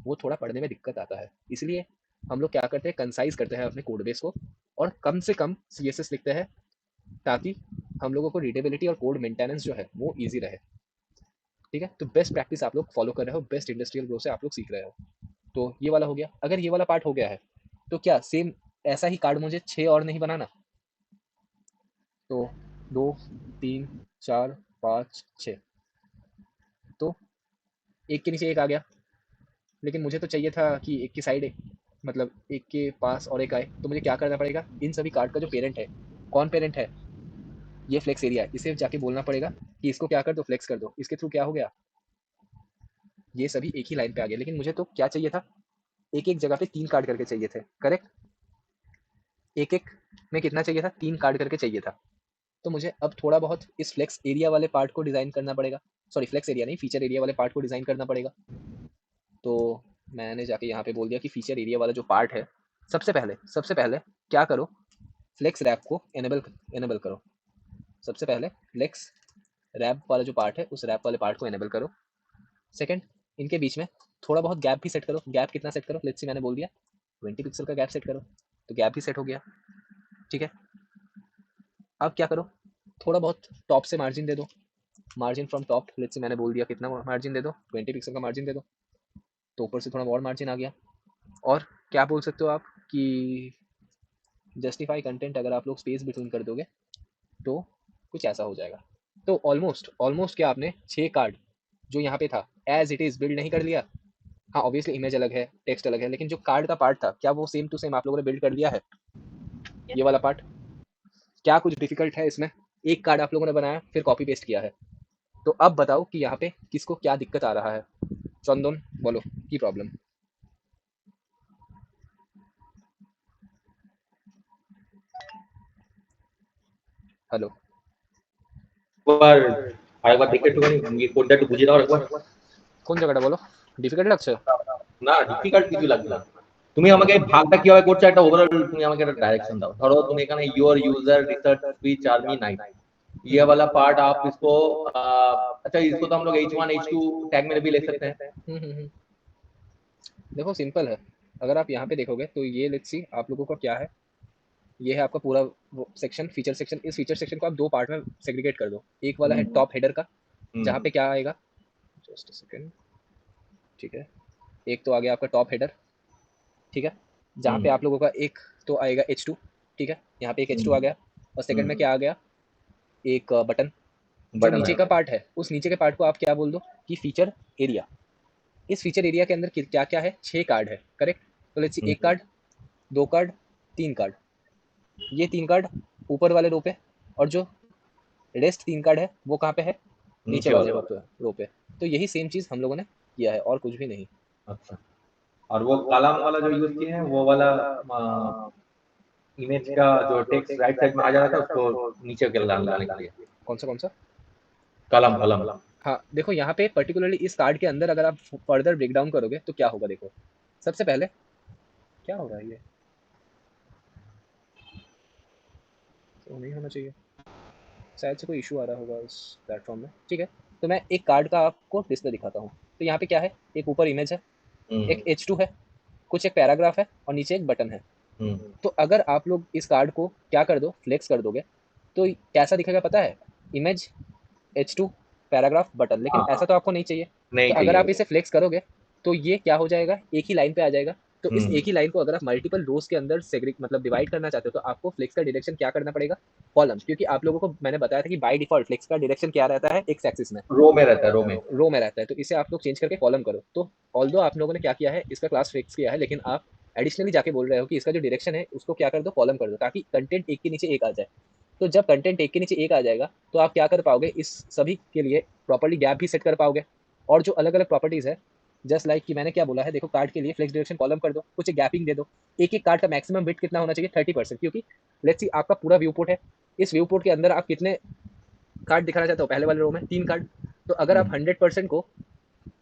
वो थोड़ा पढ़ने में दिक्कत आता है। इसलिए हम लोग क्या करते हैं, कंसाइज करते हैं अपने कोड बेस को और कम से कम CSS लिखते हैं, ताकि हम लोगों को रीडेबिलिटी और कोड मेंटेनेंस जो है वो ईजी रहे, ठीक है। तो बेस्ट प्रैक्टिस आप लोग फॉलो कर रहे हो, बेस्ट इंडस्ट्रियल ग्रो से आप लोग सीख रहे हो। तो ये वाला हो गया। अगर ये वाला पार्ट हो गया है तो क्या सेम ऐसा ही कार्ड मुझे 6 और नहीं बनाना, तो 2 3 4 5 6, तो एक के नीचे एक आ गया। लेकिन मुझे तो चाहिए था कि एक की साइड मतलब एक के पास और एक आए, तो मुझे क्या करना पड़ेगा, इन सभी कार्ड का जो पेरेंट है, कौन पेरेंट है, ये फ्लेक्स एरिया है, इसे जाके बोलना पड़ेगा कि इसको क्या कर दो, फ्लेक्स कर दो। इसके थ्रू क्या हो गया, ये सभी एक ही लाइन पे आ गया। लेकिन मुझे तो क्या चाहिए था, एक एक जगह पे 3 कार्ड करके चाहिए थे, करेक्ट, एक एक में कितना चाहिए था, 3 कार्ड करके चाहिए था। तो मुझे अब थोड़ा बहुत इस फ्लेक्स एरिया वाले पार्ट को डिज़ाइन करना पड़ेगा, सॉरी फ्लेक्स एरिया नहीं, फीचर एरिया वाले पार्ट को डिज़ाइन करना पड़ेगा। तो मैंने जाके यहाँ पे बोल दिया कि फीचर एरिया वाला जो पार्ट है, सबसे पहले क्या करो, फ्लेक्स रैप को एनेबल करो। सबसे पहले फ्लेक्स रैप वाला जो पार्ट है उस रैप वाले पार्ट को एनेबल करो। सेकंड, इनके बीच में थोड़ा बहुत गैप भी सेट करो। गैप कितना सेट करो, लेट्स सी मैंने बोल दिया 20 पिक्सल का गैप सेट करो, तो गैप भी सेट हो गया, ठीक है। अब क्या करो, थोड़ा बहुत टॉप से मार्जिन दे दो, margin from top, let's see मैंने बोल दिया कितना मार्जिन दे दो, 20 पिक्सल का मार्जिन दे दो, तो ऊपर से थोड़ा और मार्जिन आ गया। और क्या बोल सकते हो आप कि जस्टिफाई कंटेंट अगर आप लोग स्पेस बिटवीन कर दोगे तो कुछ ऐसा हो जाएगा। तो ऑलमोस्ट क्या आपने 6 कार्ड जो यहाँ पे था एज इट इज बिल्ड नहीं कर लिया। हाँ ऑब्वियसली इमेज अलग है, टेक्स्ट अलग है, लेकिन जो कार्ड का पार्ट था क्या वो सेम टू सेम आप लोगों ने बिल्ड कर लिया है, ये वाला पार्ट। क्या कुछ डिफिकल्ट है इसमें, एक कार्ड आप लोगों ने बनाया फिर कॉपी पेस्ट किया है। तो अब बताओ कि यहाँ पे किसको क्या दिक्कत आ रहा है, चंदन बोलो की प्रॉब्लम। हेलो, একবার আরেকবার দেখে একটুখানি কোডটা একটু বুঝিয়ে দাও একবার। কোন জায়গাটা বলো, ডিফিকাল্ট লাগছে? না ডিফিকাল্ট কিছু লাগবে না, তুমি আমাকে ভাগটা কিভাবে করছো একটা ওভারঅল তুমি আমাকে একটা डायरेक्शन दाओ। ধরো তুমি এখানে your user research speech army 9 ये वाला पार्ट आप इसको अच्छा इसको तो हम लोग H1 H2 टैग में भी ले सकते हैं। देखो सिंपल है, अगर आप यहाँ पे देखोगे तो ये लेट्स सी आप लोगों का क्या है, ये है आपका पूरा सेक्शन, फीचर सेक्शन। इस फीचर सेक्शन को आप 2 पार्ट में सेग्रीगेट कर दो। एक वाला है टॉप हेडर का, जहाँ पे क्या आएगा, जस्ट सेकंड, ठीक है, एक तो आ गया आपका टॉप हेडर, ठीक है, जहाँ पे आप लोगों का एक तो आएगा H2, ठीक है, यहाँ पे एक H2 आ गया। और सेकंड में क्या आ गया, एक बटन। जो नीचे का पार्ट है उस नीचे के पार्ट को आप क्या बोल दो कि फीचर एरिया। इस फीचर एरिया के अंदर क्या क्या है, 6 कार्ड है, करेक्ट। तो let's see 1 card, 2 card, 3 card, ये 3 कार्ड ऊपर वाले रो पे, और जो रेस्ट 3 कार्ड है वो कहाँ पे है, नीचे वाले रो पे। तो यही सेम चीज हम लोगों ने किया है और कुछ भी नहीं। अच्छा, और वो कॉलम वाला जो यूज किए हैं वो वाला इमेज का जो टेक्स्ट राइट साइड में आ जा रहा था उसको नीचे के लाने के लिए कौन सा कॉलम कॉलम। हाँ देखो यहाँ पे पर्टिकुलरली इस कार्ड के अंदर अगर आप फर्दर ब्रेक डाउन करोगे तो क्या होगा, देखो सबसे पहले क्या हो रहा है, ये तो नहीं होना चाहिए, शायद से कोई इशू आ रहा होगा इस प्लेटफॉर्म में। ठीक है, तो मैं एक कार्ड का आपको डिस्प्ले दिखाता हूँ। तो यहाँ पे क्या है, एक ऊपर इमेज है, एक H2 है, कुछ एक पैराग्राफ है और नीचे एक बटन है। तो अगर आप लोग इस कार्ड को क्या कर दो, फ्लेक्स कर दोगे तो कैसा दिखेगा पता है, इमेज H2 पैराग्राफ बटन, लेकिन हाँ, ऐसा तो आपको नहीं चाहिए। नहीं तो अगर चाहिए। आप इसे फ्लेक्स करोगे तो ये क्या हो जाएगा, एक ही लाइन पे आ जाएगा। तो इस एक ही लाइन को अगर आप मल्टीपल रोज के अंदर सेग्रीग मतलब डिवाइड करना चाहते हो तो आपको फ्लेक्स का डायरेक्शन क्या करना पड़ेगा, कॉलम, क्योंकि आप लोगों को मैंने बताया था कि बाय डिफॉल्ट फ्लेक्स का डायरेक्शन क्या रहता है, एक्स एक्सिस में, रो में रहता है, रो में रहता है। तो इसे आप लोग चेंज करके कॉलम करो। तो ऑल्दो आप लोगों ने क्या किया है, इसका क्लास फिक्स किया है, लेकिन आप एडिशनली जाके बोल रहे हो कि इसका जो डायरेक्शन है उसको क्या कर दो, कॉलम कर दो, ताकि कंटेंट एक के नीचे एक आ जाए। तो जब कंटेंट एक के नीचे एक आ जाएगा तो आप क्या कर पाओगे, इस सभी के लिए प्रॉपर्ली गैप भी सेट कर पाओगे। और जो अलग अलग प्रॉपर्टीज है, जस्ट लाइक कि मैंने क्या बोला है, देखो कार्ड के लिए फ्लेक्स डायरेक्शन कॉलम कर दो, कुछ गैपिंग दे दो। एक एक कार्ड का मैक्सिमम विड्थ कितना होना चाहिए, 30%, क्योंकि लेट्स सी आपका पूरा व्यू पोर्ट है, इस व्यू पोर्ट के अंदर आप कितने कार्ड दिखाना चाहते हो, पहले वाले रो में 3 कार्ड। तो अगर आप 100% को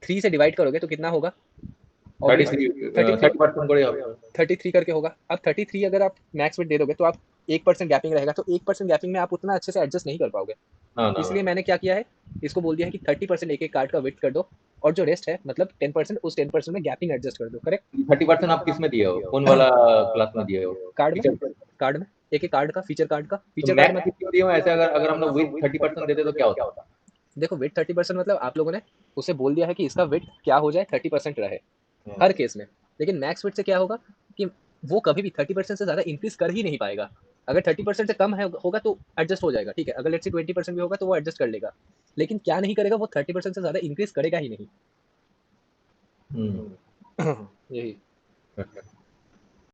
3 से डिवाइड करोगे तो कितना होगा, 33 करके होगा। अब 33 अगर आप मैक्स विड्थ दे दोगे तो आप 1% गैपिंग रहेगा, तो 1% गैपिंग में आप उतना अच्छे से एडजस्ट नहीं कर पाओगे। इसलिए मैंने क्या किया है, इसको बोल दिया है कि 30% एक एक कार्ड का विड्थ कर दो, और जो रेस्ट है मतलब 10% उस 10% में गैपिंग एडजस्ट कर दो। करेक्ट, 30% आप किस में दिए हो, कौन वाला क्लास में दिए हो? कार्ड में एक एक कार्ड का, फीचर कार्ड का, तो फीचर कार्ड मैक्स में कितनी होती है ऐसे, अगर अगर हम लोग विद 30% देते तो क्या होता? देखो विड्थ 30% मतलब आप लोगों ने उसे बोल दिया है कि इसका विड्थ क्या हो जाए, 30% रहे हर केस में। लेकिन मैक्स विड्थ से क्या होगा कि वो कभी भी 30% से ज़्यादा इंक्रीज कर ही नहीं पाएगा। अगर 30% से कम है होगा तो एडजस्ट हो जाएगा, ठीक है। अगर लेट्स से 20% भी होगा तो वो एडजस्ट कर लेगा, लेकिन क्या नहीं करेगा, वो 30% से ज़्यादा इंक्रीज करेगा ही नहीं। यही